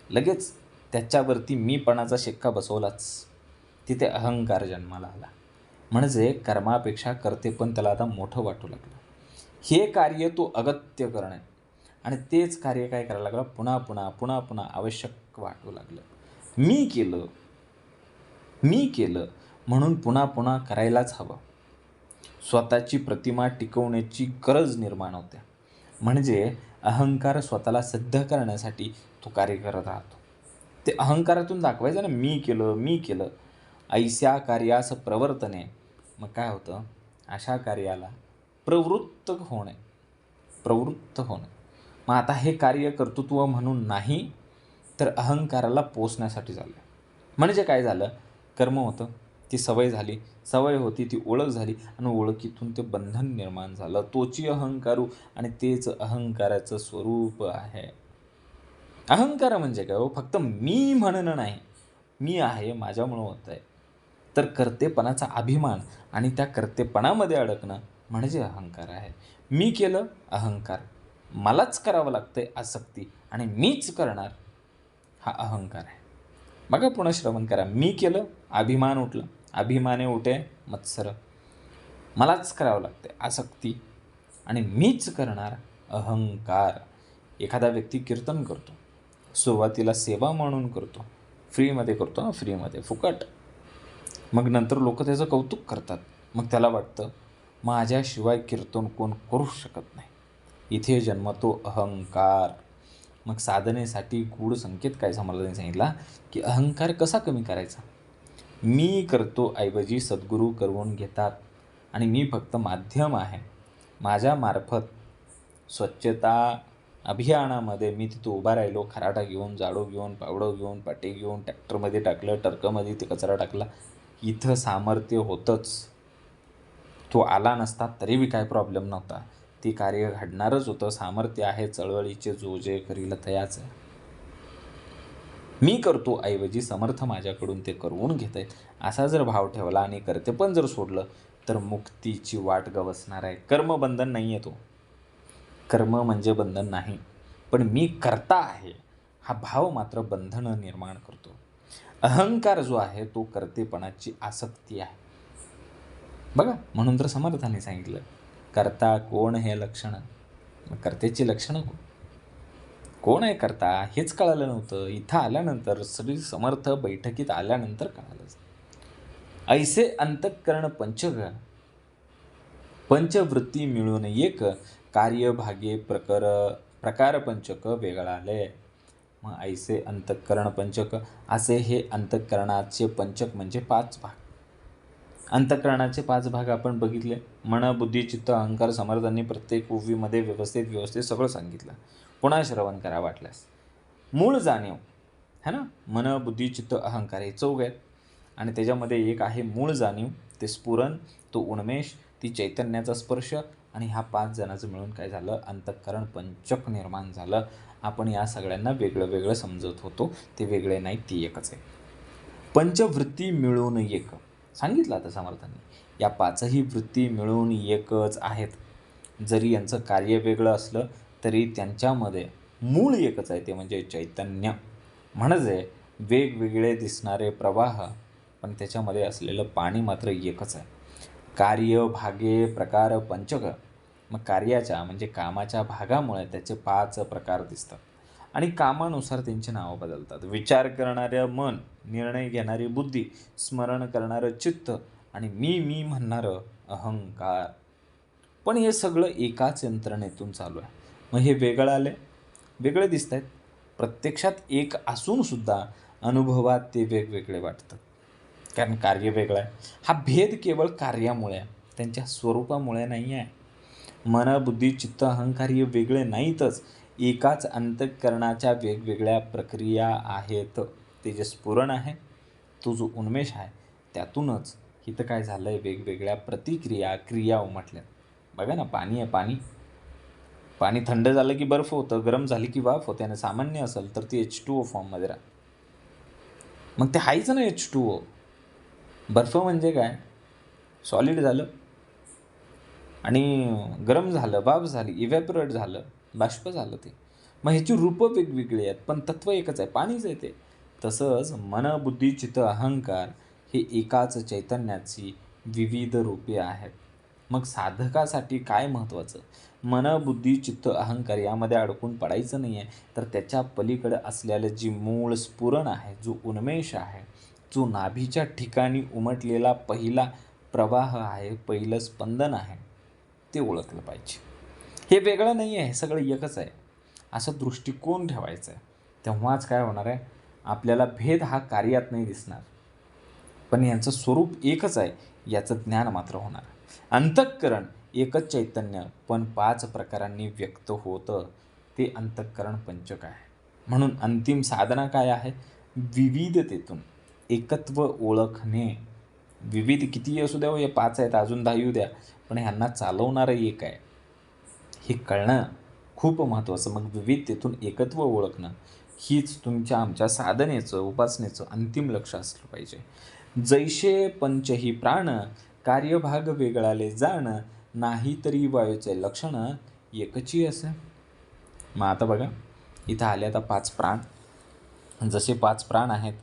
लगेच त्याच्यावरती मीपणाचा शिक्का बसवलाच. तिथे अहंकार जन्माला आला. म्हणजे कर्मापेक्षा कर्तेपण त्याला आता मोठं वाटू लागलं. हे कार्य तो अगत्य करणे आणि तेच कार्य काय करायला लागलं, पुन्हा पुन्हा आवश्यक वाटू लागलं. मी केलं म्हणून पुन्हा पुन्हा करायलाच हवं. स्वतःची प्रतिमा टिकवण्याची गरज निर्माण होते. म्हणजे अहंकार स्वतःला सिद्ध करण्यासाठी तो कार्य करत राहतो. ते अहंकारातून दाखवायचं ना, मी केलं. ऐस्या कार्यास प्रवर्तने. मग काय होतं, अशा कार्याला प्रवृत्त होणे. मग आता हे कार्य कर्तृत्व म्हणून नाही, तर अहंकाराला पोसण्यासाठी झालं. म्हणजे काय झालं, कर्म होतं, ती सवय झाली, सवय होती ती ओळख झाली आणि ओळखीतून ते बंधन निर्माण झालं. तोची अहंकारू आणि तेच अहंकाराचं स्वरूप आहे. अहंकार म्हणजे काय हो, फक्त मी म्हणणं नाही, मी आहे, माझ्यामुळं होत आहे. तर कर्तेपणाचा अभिमान आणि त्या कर्तेपणामध्ये अडकणं म्हणजे अहंकार आहे. मी केलं, अहंकार. मलाच करावं लागतंय, आसक्ती. आणि मीच करणार, हा अहंकार आहे. बघा, पुन्हा श्रवण करा. मी केलं, अभिमान उठलं. अभिमाने उठे मत्सर. मलाच करावं लागतंय, आसक्ती. आणि मीच करणार, अहंकार. एखादा व्यक्ती कीर्तन करतो, सुरुवातीला सेवा म्हणून करतो, फ्रीमध्ये करतो, फ्रीमध्ये, फुकट. मग नंतर लोक त्याचं कौतुक करतात. मग त्याला वाटतं माझ्याशिवाय कीर्तन कोण करू शकत नाही. इथे जन्मतो अहंकार. मग साधनेसाठी गूढ संकेत काय समर्थांनी सांगितला, की अहंकार कसा कमी करायचा. मी करतो ऐवजी सद्गुरू करवून घेतात आणि मी फक्त माध्यम आहे. माझ्यामार्फत स्वच्छता अभियानामध्ये मी तिथं उभा राहिलो, खराटा घेऊन, जाडो घेऊन, पावडं घेऊन, पाटे घेऊन, ट्रॅक्टरमध्ये टाकलं, ट्रकमध्ये ते कचरा टाकला. इथं सामर्थ्य होतंच. तो आला नसता तरी बी काय प्रॉब्लेम नव्हता. ते कार्य घडणारच होतं. सामर्थ्य आहे, चळवळीचे जो जे करील तयाच आहे. मी करतो ऐवजी समर्थ माझ्याकडून ते करवून घेत आहेत, असा जर भाव ठेवला आणि कर्तेपण जर सोडलं, तर मुक्तीची वाट गवसणार आहे. कर्मबंधन नाही आहे तो. कर्म म्हणजे बंधन नाही. पण मी करता आहे, हा भाव मात्र बंधनं निर्माण करतो. अहंकार जो आहे तो कर्तेपणाची आसक्ती आहे. बघा, म्हणून तर समर्थाने सांगितलं, कर्ता कोण हे लक्षण. मग कर्त्याची लक्षणं कोण आहे कर्ता हेच कळालं नव्हतं. इथं आल्यानंतर, श्री समर्थ बैठकीत आल्यानंतर कळालं. ऐसे अंतःकरण पंचवृत्ती मिळून एक, कार्यभागे प्रकार पंचक वेगळाले. मग ऐसे अंतःकरण पंचक, असे हे अंतःकरणाचे पंचक म्हणजे 5 भाग. अंतःकरणाचे 5 भाग आपण बघितले. मन, बुद्धी, चित्त, अहंकार समर्थांनी प्रत्येक ओवीमध्ये व्यवस्थित सगळं सांगितलं. पुन्हा श्रवण करा वाटल्यास. मूळ जाणीव है ना, मन, बुद्धी, चित्त, अहंकार हे 4 आहेत आणि त्याच्यामध्ये एक आहे मूळ जाणीव, ते स्फुरण, तो उन्मेष, ती चैतन्याचा स्पर्श आणि ह्या 5 जणांचं मिळून काय झालं, अंतःकरण पंचक निर्माण झालं. आपण या सगळ्यांना वेगळं समजत होतो, ते वेगळे नाहीत, ती एकच आहे. पंचवृत्ती मिळून एक सांगितलं आता समर्थांनी. या 5ही वृत्ती मिळून एकच आहेत. जरी यांचं कार्य वेगळं असलं तरी त्यांच्यामध्ये मूळ एकच आहे, ते म्हणजे चैतन्य. म्हणजे वेगवेगळे दिसणारे प्रवाह पण त्याच्यामध्ये असलेलं पाणी मात्र एकच आहे. कार्य, भागे, प्रकार, पंचक. मग कार्याच्या म्हणजे कामाच्या भागामुळे त्याचे 5 प्रकार दिसतात आणि कामानुसार त्यांची नावं बदलतात. विचार करणारं मन, निर्णय घेणारी बुद्धी, स्मरण करणारं चित्त आणि मी म्हणणारं अहंकार. पण हे सगळं एकाच यंत्रणेतून चालू आहे. मग हे वेगळे दिसत आहेत. प्रत्यक्षात एक असूनसुद्धा अनुभवात ते वेगवेगळे वाटतात, कारण कार्य वेगळं आहे. हा भेद केवळ कार्यामुळे आहे, त्यांच्या स्वरूपामुळे नाही आहे. मन, बुद्धी, चित्त, अहंकार हे वेगळे नाहीतच, एकाच अंतःकरणाच्या वेगवेगळ्या प्रक्रिया आहेत. ते जे स्फुरण आहे, तो जो उन्मेष आहे, त्यातूनच इथं काय झालं आहे, वेगवेगळ्या प्रतिक्रिया, क्रिया उमटल्यात. बघा ना, पाणी आहे. पाणी थंड झालं की बर्फ होतं, गरम झाली की वाफ होते आणि सामान्य असेल तर ती H2O फॉर्ममध्ये राहते. मग ते आहेच ना H2O. बर्फ म्हणजे काय, सॉलिड झालं आणि गरम झालं, वाफ झाली, इव्हॅपोरेट झालं, बाष्प झालं ते. मग ह्याची रूपं वेगवेगळी आहेत पण तत्त्व एकच आहे, पाणीच आहे ते. तसंच मन, बुद्धी, चित्त, अहंकार हे एकाच चैतन्याची विविध रूपे आहेत. मग साधकासाठी काय महत्त्वाचं, मन, बुद्धी, चित्त, अहंकार यामध्ये अडकून पडायचं नाही आहे, तर त्याच्या पलीकडे असलेलं जी मूळ स्फुरण आहे, जो उन्मेष आहे, जो नाभीच्या ठिकाणी उमटलेला पहिला प्रवाह आहे, पहिलं स्पंदन आहे, ते ओळखलं पाहिजे. हे वेगळं नाही आहे, हे सगळं एकच आहे, असा दृष्टिकोन ठेवायचा आहे. तेव्हाच काय होणार आहे, आपल्याला भेद हा कार्यात नाही दिसणार, पण यांचं स्वरूप एकच आहे याचं ज्ञान मात्र होणार. अंतःकरण एकच चैतन्य पण 5 प्रकारांनी व्यक्त होतं, ते अंतःकरण पंचक आहे. म्हणून अंतिम साधना काय आहे, विविधतेतून एकत्व ओळखणे. विविध कितीही असू द्या, हे 5 आहेत, अजून 10 येऊ द्या, पण ह्यांना चालवणारं एक आहे, हे कळणं खूप महत्त्वाचं. मग विविधतेतून एकत्व ओळखणं हीच तुमच्या आमच्या साधनेचं, उपासनेचं अंतिम लक्ष असलं पाहिजे. जैसे पंचही प्राण, कार्यभाग वेगळाले जाण, नाही तरी वायूचे लक्षण एकची असे. मग आता बघा, इथं आले आता 5 प्राण. जसे 5 प्राण आहेत,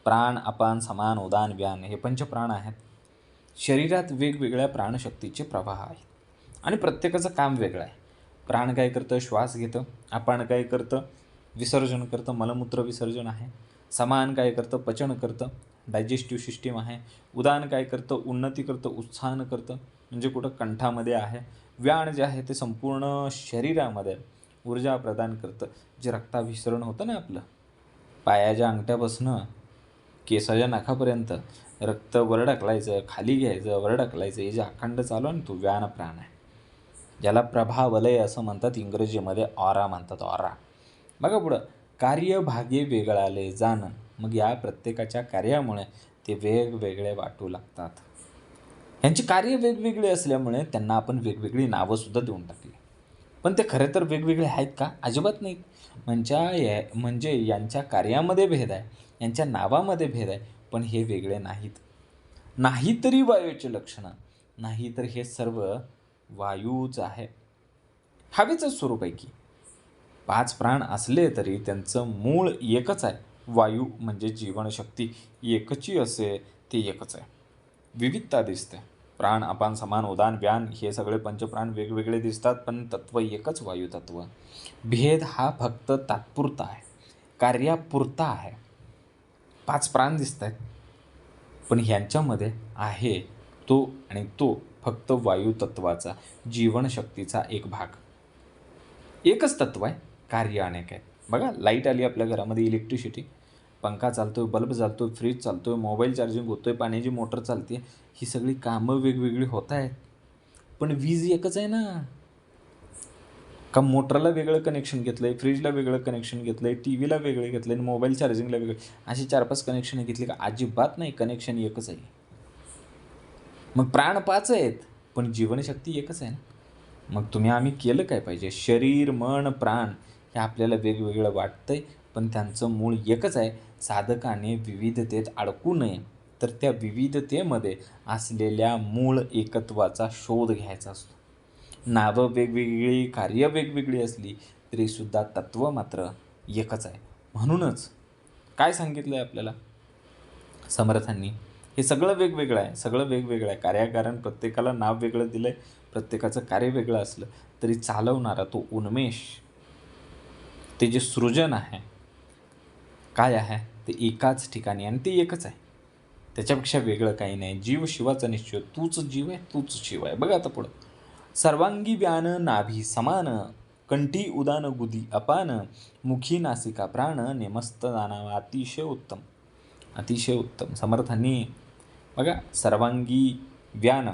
प्राण, अपान, समान, उदान, व्यान हे पंचप्राण आहेत. शरीरात वेगवेगळ्या प्राणशक्तीचे प्रवाह आहेत आणि प्रत्येकाचं काम वेगळं आहे. प्राण काय करतं, श्वास घेतं. अपान काय करतं, विसर्जन करतं, मलमूत्र विसर्जन आहे. समान काय करतं, पचन करतं, डायजेस्टिव्ह सिस्टीम आहे. उदान काय करतं, उन्नती करतं, उत्साहन करतं, म्हणजे कुठं कंठामध्ये आहे. व्यान जे आहे ते संपूर्ण शरीरामध्ये ऊर्जा प्रदान करतं, जे रक्ताभिसरण होतं ना आपलं, पायाच्या अंगठ्यापासून केसाच्या नखापर्यंत रक्त वर ढकलायचं, खाली घ्यायचं, वर ढकलायचं, हे जे अखंड चालू आहे ना, तो व्यान प्राण आहे. ज्याला प्रभावलय असं म्हणतात, इंग्रजीमध्ये ऑरा म्हणतात, ऑरा. बघा पुढं, कार्यभागे वेगळाले जाणं. मग या प्रत्येकाच्या कार्यामुळे ते वेगवेगळे वाटू लागतात. यांची कार्य वेगवेगळी असल्यामुळे त्यांना आपण वेगवेगळी नावंसुद्धा देऊन टाकली. पण ते खरे तर वेगवेगळे आहेत का, अजिबात नाहीत. म्हणजे यांच्या कार्यामध्ये भेद आहे, यांच्या नावामध्ये भेद आहे, पण हे वेगळे नाहीत. नाही तरी वायूचे लक्षणं, नाही तर हे सर्व वायूच आहे, हवेचं स्वरूप आहे की. 5 प्राण असले तरी त्यांचं मूळ एकच आहे, वायू म्हणजे जीवनशक्ती एकची असे, ते एकच आहे. विविधता दिसते. प्राण, अपान, समान, उदान, व्यान हे सगळे पंचप्राण वेगवेगळे दिसतात, पण तत्व एकच वायू तत्व. भेद हा फक्त तात्पुरता आहे, कार्यापुरता आहे. 5 प्राण दिसत आहेत, पण ह्यांच्यामध्ये आहे तो आणि तो फक्त वायू तत्वाचा, जीवनशक्तीचा एक भाग. एकच तत्व आहे, कार्य अनेक आहेत. बघा, लाईट आली आपल्या घरामध्ये, इलेक्ट्रिसिटी, पंखा चालतोय, बल्ब चालतोय, फ्रीज चालतोय, मोबाईल चार्जिंग होतोय, पाण्याची मोटर चालते, ही सगळी कामं वेगवेगळी होत आहेत. पण वीज एकच आहे ना. का मोटरला वेगळं कनेक्शन घेतलं आहे, फ्रीजला वेगळं कनेक्शन घेतलं आहे, टी व्हीला वेगळं घेतलं आहे आणि मोबाईल चार्जिंगला वेगळं, अशी 4-5 कनेक्शन घेतली का? अजिबात नाही, कनेक्शन एकच आहे. मग प्राण 5 आहेत, पण जीवनशक्ती एकच आहे ना. मग आम्ही केलं काय पाहिजे? शरीर, मन, प्राण हे आपल्याला वेगवेगळं वाटतंय, पण त्यांचं मूळ एकच आहे. साधकाने विविधतेत अडकू नये, तर त्या विविधतेमध्ये असलेल्या मूळ एकत्वाचा शोध घ्यायचा असतो. नावं वेगवेगळी, कार्य वेगवेगळी असली तरीसुद्धा तत्त्व मात्र एकच आहे. म्हणूनच काय सांगितलं आहे आपल्याला समर्थांनी? हे सगळं वेगवेगळं आहे, सगळं वेगवेगळं आहे. कार्याकारण प्रत्येकाला नाव वेगळं दिलं आहे, प्रत्येकाचं कार्य वेगळं असलं तरी चालवणारा तो उन्मेष, ते जे सृजन आहे, काय आहे ते एकाच ठिकाणी आणि ते एकच आहे. त्याच्यापेक्षा वेगळं काही नाही. जीव शिवाचा निश्चय, तूच जीव आहे, तूच शिव आहे. बघा आता पुढं. सर्वांगी व्यान नाभी समान, कंठी उदान गुदी अपान, मुखी नासिका प्राण, नेमस्त दानावा अतिशय उत्तम. अतिशय उत्तम. समर्थांनी बघा, सर्वांगी व्यान,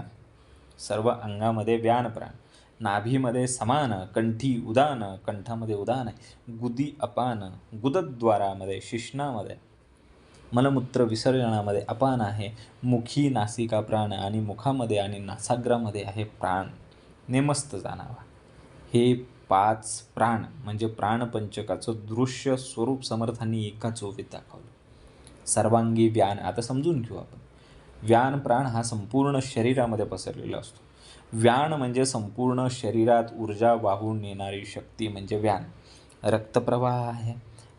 सर्व अंगामध्ये व्यान प्राण, नाभीमध्ये समान, कंठी उदान, कंठामध्ये उदान आहे, गुदी अपान, गुदद्वारामध्ये शिश्नामध्ये, मलमूत्र विसर्जनामध्ये अपान आहे, मुखी नासिका प्राण आणि मुखामध्ये आणि नासाग्रामध्ये आहे प्राण, नेमस्त जाणावा. हे 5 प्राण म्हणजे प्राणपंचकाचं दृश्य स्वरूप समर्थांनी एकाच ओवीत दाखवलं. सर्वांगी व्यान, आता समजून घेऊ आपण. व्यान प्राण हा संपूर्ण शरीरामध्ये पसरलेला असतो. व्यान म्हणजे संपूर्ण शरीरात ऊर्जा वाहून नेणारी शक्ती म्हणजे व्यान. रक्तप्रवाह आहे,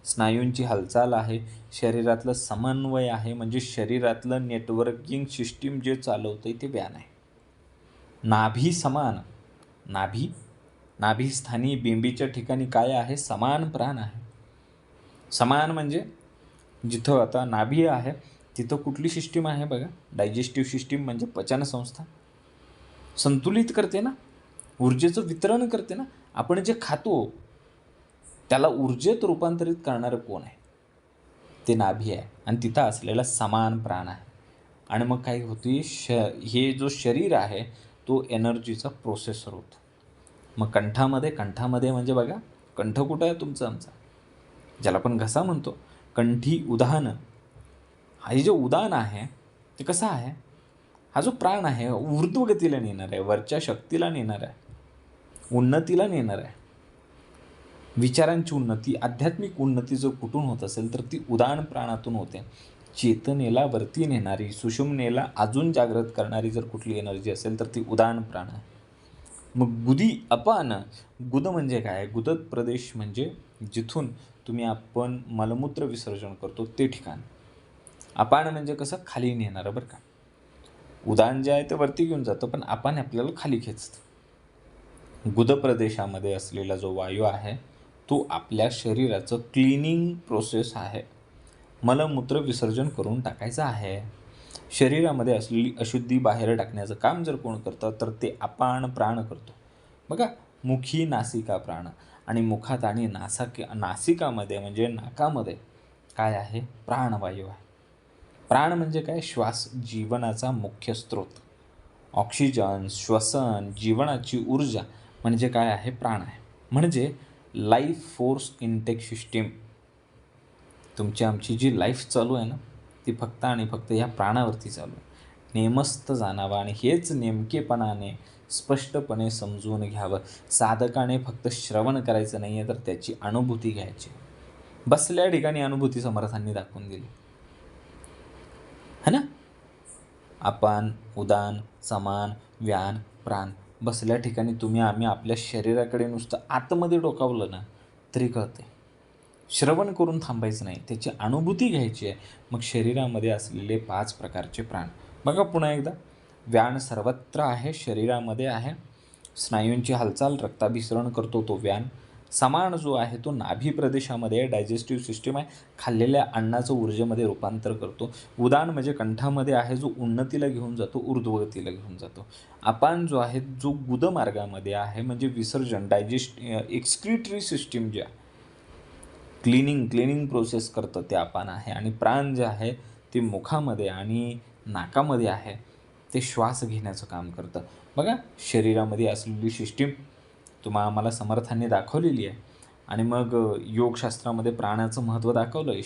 स्नायूंची हालचाल आहे, शरीरातलं समन्वय आहे, म्हणजे शरीरातलं नेटवर्किंग सिस्टीम जे चालवतंय ते व्यान आहे. नाभी समान, नाभीस्थानी बिंबीच्या ठिकाणी काय आहे? समान प्राण आहे. समान म्हणजे जिथं आता नाभी आहे तिथं कुठली सिस्टीम आहे बघा? डायजेस्टिव्ह सिस्टीम म्हणजे पचनसंस्था संतुलित करते ना, ऊर्जेचं वितरण करते ना. आपण जे खातो त्याला ऊर्जेत रूपांतरित करणारं कोण आहे? ते नाभी आहे आणि तिथं असलेला समान प्राण आहे. आणि मग काय होते? हे जो शरीर आहे तो एनर्जीचा प्रोसेसर होतो. मग कंठामध्ये म्हणजे बघा, कंठ कुठं आहे तुमचा आमचा, ज्याला आपण घसा म्हणतो. कंठी उदान, हा जे उदान आहे ते कसं आहे? हा जो प्राण आहे ऊर्ध्वगतीला नेणार आहे, वरच्या शक्तीला नेणार आहे, उन्नतीला नेणार आहे. विचारांची उन्नती, आध्यात्मिक उन्नती जर कुठून होत असेल तर ती उदान प्राणातून होते. चेतनेला वरती नेणारी, सुषुम्नेला अजून जागृत करणारी जर कुठली एनर्जी असेल तर ती उदान प्राण आहे. मग गुदी अपान, गुद म्हणजे काय? गुदत प्रदेश म्हणजे जिथून आपण मलमूत्र विसर्जन करतो ते ठिकाण. अपान म्हणजे कसं? खाली नेणारं बरं का. उदान जे आहे ते वरती घेऊन जातं, पण अपान आपल्याला खाली खेचतं. गुद प्रदेशामध्ये असलेला जो वायू आहे तो आपल्या शरीराचं क्लिनिंग प्रोसेस आहे. मलमूत्र विसर्जन करून टाकायचं आहे. शरीरामध्ये असलेली अशुद्धी बाहेर टाकण्याचं काम जर कोण करतं तर ते अपान प्राण करतो. बघा, मुखी नासिका प्राण, आणि मुखात आणि नासिकामध्ये म्हणजे नाकामध्ये काय आहे? प्राणवायू आहे. प्राण म्हणजे काय? श्वास, जीवनाचा मुख्य स्रोत. ऑक्सिजन, श्वसन, जीवनाची ऊर्जा म्हणजे काय आहे? प्राण आहे. म्हणजे लाईफ फोर्स इनटेक सिस्टीम. तुमची आमची जी लाईफ चालू आहे ना ती फक्त आणि फक्त ह्या प्राणावरती चालू आहे. नेमस्त जाणावं आणि हेच नेमकेपणाने स्पष्टपणे समजून घ्यावं. साधकाने फक्त श्रवण करायचं नाही आहे तर त्याची अनुभूती घ्यायची. बसल्या ठिकाणी अनुभूती समर्थांनी दाखवून दिली है ना. अपान, उदान, समान, व्यान, प्राण, बसल्या ठिकाणी आम्ही आपल्या शरीराकडे नुसतं आतमध्ये डोकावलं ना तरी कळते. श्रवण करून थांबायचं नाही, त्याची अनुभूती घ्यायची आहे. मग शरीरामध्ये असलेले 5 प्रकारचे प्राण बघा पुन्हा एकदा. व्यान सर्वत्र आहे, शरीरामध्ये आहे. स्नायूंची हालचाल, रक्ताभिसरण करतो तो व्यान. समान जो आहे तो नाभी प्रदेशामध्ये डायजेस्टिव्ह सिस्टीम आहे, खाल्लेल्या अन्नाचं ऊर्जेमध्ये रूपांतर करतो. उदान म्हणजे कंठामध्ये आहे, जो उन्नतीला घेऊन जातो, ऊर्ध्वगतीला घेऊन जातो. अपान जो आहे जो गुदमार्गामध्ये आहे, म्हणजे विसर्जन, एक्सक्रिटरी सिस्टीम जी आहे क्लिनिंग प्रोसेस करतं ते आपण आहे. आणि प्राण जे आहे ते मुखामध्ये आणि नाकामध्ये आहे, ते श्वास घेण्याचं काम करतं. बघा, शरीरामध्ये असलेली सिस्टीम आम्हाला समर्थांनी दाखवलेली आहे. आणि मग योगशास्त्रामध्ये प्राणाचं महत्त्व दाखवलं आहे.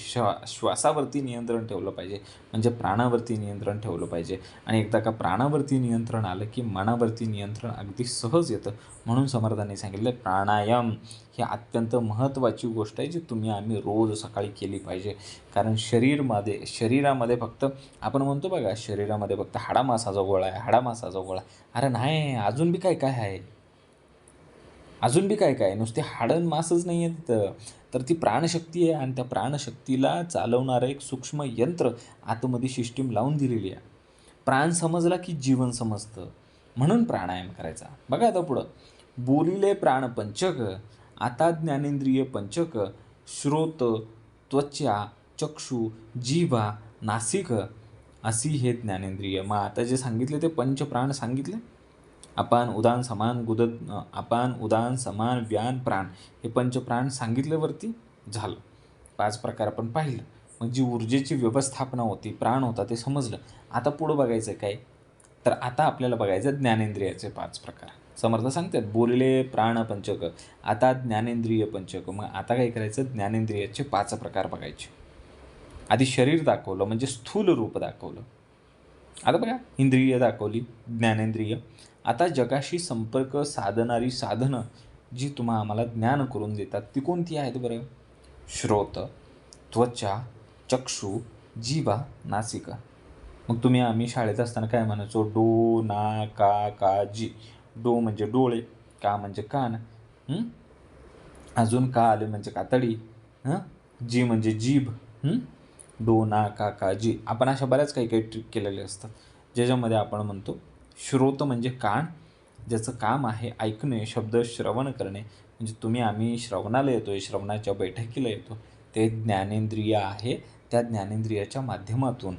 श्वासावरती नियंत्रण ठेवलं पाहिजे, म्हणजे प्राणावरती नियंत्रण ठेवलं पाहिजे. आणि एकदा का प्राणावरती नियंत्रण आलं, की मनावरती नियंत्रण अगदी सहज येतं. म्हणून समर्थांनी सांगितलं प्राणायाम ही अत्यंत महत्त्वाची गोष्ट आहे, जी आम्ही रोज सकाळी केली पाहिजे. कारण शरीरामध्ये फक्त आपण म्हणतो बघा, शरीरामध्ये फक्त हाडामासाचा गोळा आहे, हाडामासाचा गोळा. अरे नाही, अजून बी काय काय आहे, अजून बी काय काय, नुसते हाडं मासच नाही आहे तिथं. तर ती प्राणशक्ती आहे आणि त्या प्राणशक्तीला चालवणारं एक सूक्ष्म यंत्र आतमध्ये सिस्टीम लावून दिलेली आहे. प्राण समजला की जीवन समजतं, म्हणून प्राणायाम करायचा. बघा आता पुढं, बोलिले प्राणपंचक, आता ज्ञानेंद्रिय पंचक, श्रोत, त्वचा, चक्षु, जिव्हा, नासिक, अशी हे ज्ञानेंद्रिय. मग आता जे सांगितले ते पंचप्राण सांगितले. अपान, उदान, समान, व्यान, प्राण, हे पंचप्राण सांगितले वरती. झालं, 5 प्रकार आपण पाहिलं. मग जी ऊर्जेची व्यवस्थापना होती, प्राण होता, ते समजलं. आता पुढं बघायचं काय, तर आता आपल्याला बघायचं ज्ञानेंद्रियाचे 5 प्रकार. समर्थ सांगतात बोलले प्राण पंचक, आता ज्ञानेंद्रिय पंचक. मग आता काय करायचं, ज्ञानेंद्रियाचे 5 प्रकार बघायचे. आधी शरीर दाखवलं, म्हणजे स्थूल रूप दाखवलं. आता बघा, इंद्रिय दाखवली, ज्ञानेंद्रिय. आता जगाशी संपर्क साधणारी साधनं जी आम्हाला ज्ञान करून देतात, ती कोणती आहेत बरं? श्रोत, त्वचा, चक्षु, जिव्हा, नासिका. मग आम्ही शाळेत असताना काय म्हणायचो, डो, ना, का, जी. डो म्हणजे डोळे, का म्हणजे कान, अजून का आले म्हणजे कातडी, जी म्हणजे जीभ. डो, ना, का, जी. आपण अशा बऱ्याच काही काही ट्रिक केलेले असतात, ज्याच्यामध्ये आपण म्हणतो श्रोत म्हणजे कान, ज्याचं काम आहे ऐकणे, शब्द श्रवण करणे. म्हणजे आम्ही श्रवणाला येतोय, श्रवणाच्या बैठकीला येतो, ते ज्ञानेंद्रिय आहे. त्या ज्ञानेंद्रियाच्या माध्यमातून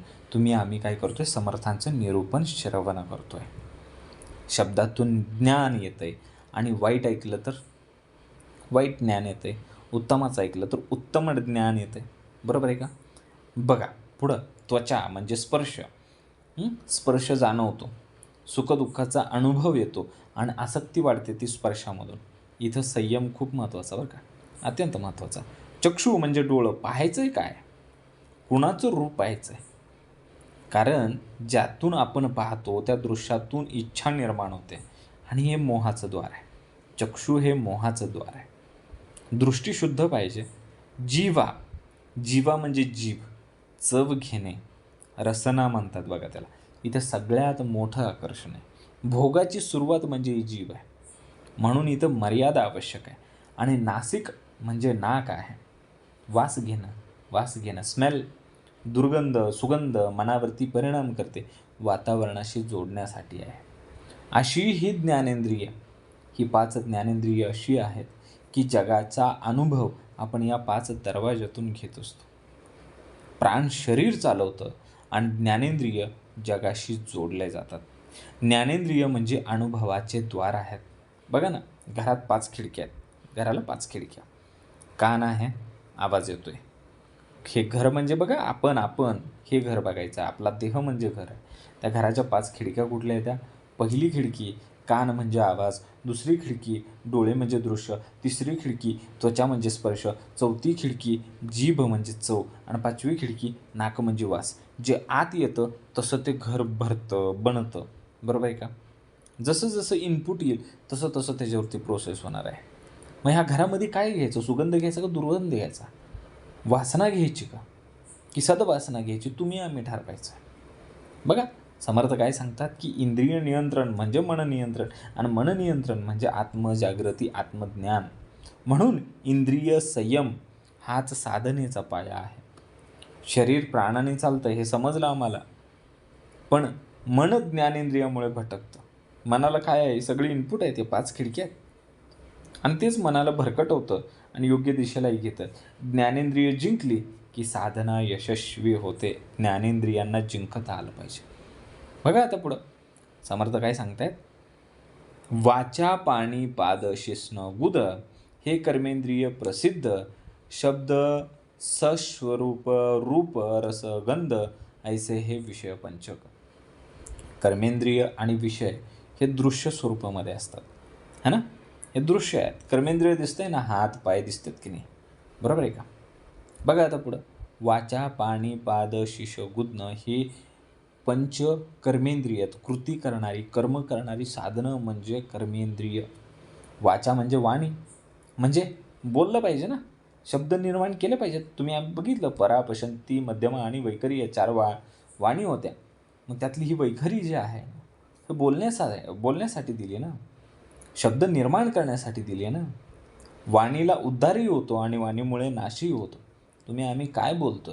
आम्ही काय करतोय, समर्थांचं निरूपण श्रवण करतोय. शब्दातून ज्ञान येतंय. आणि वाईट ऐकलं तर वाईट ज्ञान येतंय, उत्तमाचं ऐकलं तर उत्तम ज्ञान येतंय. बरोबर आहे का? बघा पुढं, त्वचा म्हणजे स्पर्श. स्पर्श जाणवतो, सुखदुःखाचा अनुभव येतो आणि आसक्ती वाढते ती स्पर्शामधून. इथं संयम खूप महत्त्वाचा बरं का, अत्यंत महत्त्वाचा. चक्षु म्हणजे डोळं, पाहायचं आहे काय, कुणाचं रूप पाहायचं आहे. कारण ज्यातून आपण पाहतो त्या दृश्यातून इच्छा निर्माण होते आणि हे मोहाचं द्वार आहे. चक्षु हे मोहाचं द्वार आहे. दृष्टी शुद्ध पाहिजे. जिव्हा म्हणजे जीभ, चव घेणे, रसना म्हणतात बघा त्याला. इथं सगळ्यात मोठं आकर्षण आहे. भोगाची सुरुवात म्हणजे ही जीभ आहे, म्हणून इथं मर्यादा आवश्यक आहे. आणि नासिक म्हणजे नाक आहे, वास घेणं, स्मेल, दुर्गंध, सुगंध मनावरती परिणाम करते, वातावरणाशी जोडण्यासाठी आहे. अशी ही ज्ञानेंद्रिय, ही 5 ज्ञानेंद्रिय अशी आहेत की जगाचा अनुभव आपण या 5 दरवाज्यातून घेत असतो. प्राण शरीर चालवतं आणि ज्ञानेंद्रिय जगाशी जोडले जातात. ज्ञानेंद्रिय म्हणजे अनुभवाचे द्वार आहेत. बघा ना, घरात 5 खिडक्या आहेत, घराला 5 खिडक्या. कान आहे, आवाज येतोय. हे घर म्हणजे बघा, आपण हे घर बघायचं, आपला देह म्हणजे घर आहे. त्या घराच्या 5 खिडक्या कुठल्या आहेत? पहिली खिडकी कान म्हणजे आवाज, दुसरी खिडकी डोळे म्हणजे दृश्य, तिसरी खिडकी त्वचा म्हणजे स्पर्श, चौथी खिडकी जीभ म्हणजे चव आणि 5वी खिडकी नाक म्हणजे वास. जे आत येतं तसं ते घर भरतं, बनतं. बरोबर आहे का? जसं जसं इनपुट येईल तसं तसं त्याच्यावरती प्रोसेस होणार आहे. मग ह्या घरामध्ये काय घ्यायचं, सुगंध घ्यायचा का दुर्गंध घ्यायचा, वासना घ्यायची का की सदवासना घ्यायची, आम्ही ठरवायचं. बघा, समर्थ काय सांगतात की इंद्रिय नियंत्रण म्हणजे मन नियंत्रण आणि मन नियंत्रण म्हणजे आत्मजागृती, आत्मज्ञान. म्हणून इंद्रिय संयम हाच साधनेचा पाया आहे. शरीर प्राणाने चालतं हे समजलं आम्हाला, पण मन ज्ञानेंद्रियामुळे भटकतं. मनाला काय आहे, सगळी इनपुट आहे, ते 5 खिडक्या आहेत आणि तेच मनाला भरकटवतं आणि योग्य दिशेलाही घेतं. ज्ञानेंद्रिय जिंकली की साधना यशस्वी होते. ज्ञानेंद्रियांना जिंकता आलं पाहिजे. बघा आता पुढं समर्थ काय सांगतायत, वाचा पाणी पाद शिस्न गुद, हे कर्मेंद्रिय प्रसिद्ध, शब्द सस्वरूप रूप रस गंध ऐसे हे विषय पंचक. कर्मेंद्रिय आणि विषय हे दृश्य स्वरूपामध्ये असतात, है ना. हे दृश्य आहेत. कर्मेंद्रिय दिसतंय ना, हात पाय दिसतात की नाही, बरोबर आहे का. बघा आता पुढं, वाचा पाणी पाद शिश गुदन हे पंच कर्मेंद्रिय आहेत. कृती करणारी, कर्म करणारी साधनं म्हणजे कर्मेंद्रिय. वाचा म्हणजे वाणी, म्हणजे बोललं पाहिजे ना, शब्द निर्माण केले पाहिजेत. तुम्ही बघितलं, परा पशंती मध्यमा आणि वैखरी या 4 वाणी होत्या. मग त्यातली ही वैखरी जी आहे हे बोलण्यासाठी दिली ना, शब्द निर्माण करण्यासाठी दिली ना. वाणीला उद्धारही होतो आणि वाणीमुळे नाशही होतो. आम्ही काय बोलतो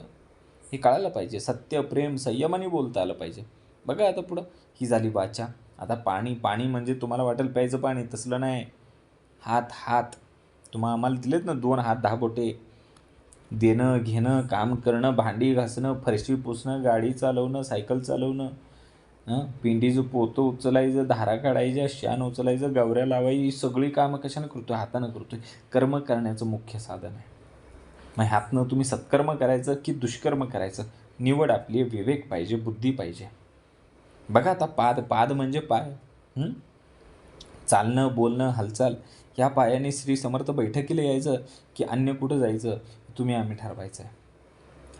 हे कळायला पाहिजे. सत्य, प्रेम, संयमाने बोलता आलं पाहिजे. बघा आता पुढं, ही झाली वाचा. आता पाणी म्हणजे तुम्हाला वाटेल प्यायचं पाणी, तसलं नाही. हात आम्हाला दिलेत ना 2 हात 10 बोटे. देणं घेणं, काम करणं, भांडी घासणं, फरशी पुसणं, गाडी चालवणं, सायकल चालवणं, पिंडीचं पोतं उचलायचं, धारा काढायच्या, शान उचलायचं, गवऱ्या लावायची, सगळी कामं कशानं करतोय? हातानं करतोय. कर्म करण्याचं मुख्य साधन आहे. मग ह्यातनं तुम्ही सत्कर्म करायचं की दुष्कर्म करायचं, निवड आपली. विवेक पाहिजे, बुद्धी पाहिजे. बघा आता पाद म्हणजे पाय. चालणं, बोलणं, हालचाल ह्या पायाने श्री समर्थ बैठकीला यायचं की अन्य कुठं जायचं, आम्ही ठरवायचं आहे.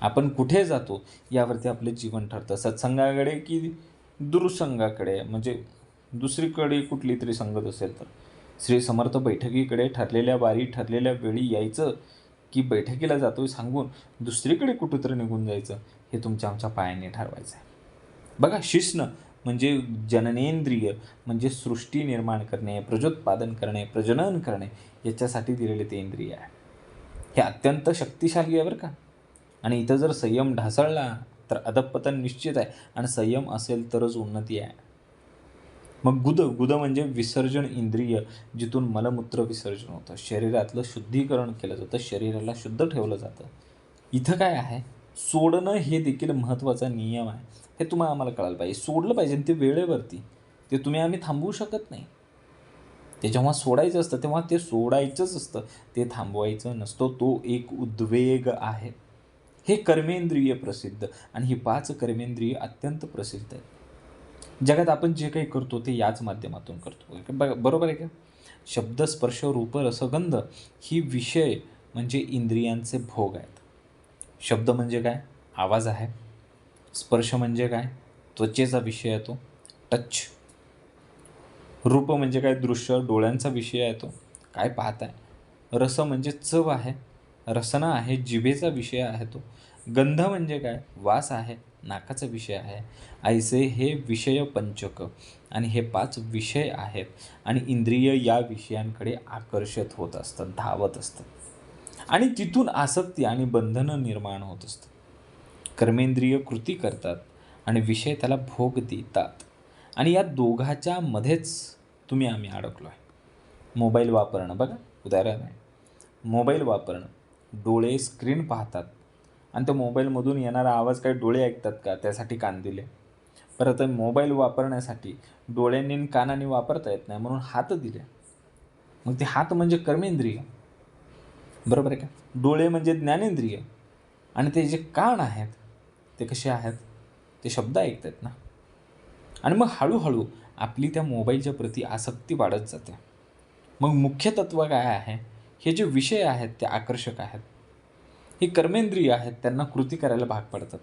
आपण कुठे जातो यावरती आपलं जीवन ठरतं. सत्संगाकडे की दुर्संगाकडे, म्हणजे दुसरीकडे कुठली तरी संगत असेल तर. श्री समर्थ बैठकीकडे ठरलेल्या वारी, ठरलेल्या वेळी यायचं की बैठकीला जातोय सांगून दुसरीकडे कुठेतरी निघून जायचं, हे आमच्या पायाने ठरवायचं आहे. बघा, शिश्न म्हणजे जननेंद्रिय, म्हणजे सृष्टी निर्माण करणे, प्रजोत्पादन करणे, प्रजनन करणे याच्यासाठी दिलेले ते इंद्रिय आहे. हे अत्यंत शक्तिशाली आहे बरं का. आणि इथं जर संयम ढासळला तर अधःपतन निश्चित आहे. आणि संयम असेल तरच उन्नती आहे. मग गुद म्हणजे विसर्जन इंद्रिय, जिथून मलमूत्र विसर्जन होतं, शरीरातलं शुद्धीकरण केलं जातं, शरीराला शुद्ध ठेवलं जातं. इथं काय आहे, सोडणं हे देखील महत्त्वाचा नियम आहे. हे आम्हाला कळायला पाहिजे. सोडलं पाहिजे ते वेळेवरती. ते आम्ही थांबवू शकत नाही. ते जेव्हा सोडायचं असतं तेव्हा ते सोडायचंच असतं, ते थांबवायचं नसतं. तो एक उद्वेग आहे. हे कर्मेंद्रिय प्रसिद्ध, आणि ही 5 कर्मेंद्रिय अत्यंत प्रसिद्ध आहेत. जगात आपण जे काही करतो ते याच माध्यमातून करतो. बरोबर आहे का. शब्द, स्पर्श, रूप, रसगंध ही विषय म्हणजे इंद्रियांचे भोग आहेत. शब्द म्हणजे काय, आवाज आहे. स्पर्श म्हणजे काय, त्वचेचा विषय आहे तो, टच. रूप म्हणजे काय, दृश्य, डोळ्यांचा विषय आहे तो, काय पाहताय. रस म्हणजे चव आहे, रसना आहे, जिभेचा विषय आहे तो. गंध म्हणजे काय, वास आहे, नाकाचा विषय आहे. ऐसे हे विषय पंचक, आणि हे 5 विषय आहेत. आणि इंद्रिय या विषयांकडे आकर्षित होत असतात, धावत असतात, आणि तिथून आसक्ती आणि बंधनं निर्माण होत असतात. कर्मेंद्रिय कृती करतात आणि विषय त्याला भोग देतात. आणि या दोघाच्या मध्येच आम्ही अडकलो आहे. मोबाईल वापरणं, बघा उदाहरण आहे. मोबाईल वापरणं, डोळे स्क्रीन पाहतात, आणि त्या मोबाईलमधून येणारा आवाज काही डोळे ऐकतात का, त्यासाठी कान दिले. परत मोबाईल वापरण्यासाठी डोळ्यांनी आणि कानाने वापरता येत नाही म्हणून हात दिले. मग ते हात म्हणजे कर्मेंद्रिय, बरोबर आहे का. डोळे म्हणजे ज्ञानेंद्रिय, आणि ते जे कान आहेत ते कसे आहेत, ते शब्द ऐकतात ना. आणि मग हळूहळू आपली त्या मोबाईलच्या प्रती आसक्ती वाढत जाते. मग मुख्य तत्व काय आहे, हे जे विषय आहेत ते आकर्षक आहेत. हे कर्मेंद्रिय आहेत, त्यांना कृती करायला भाग पडतात.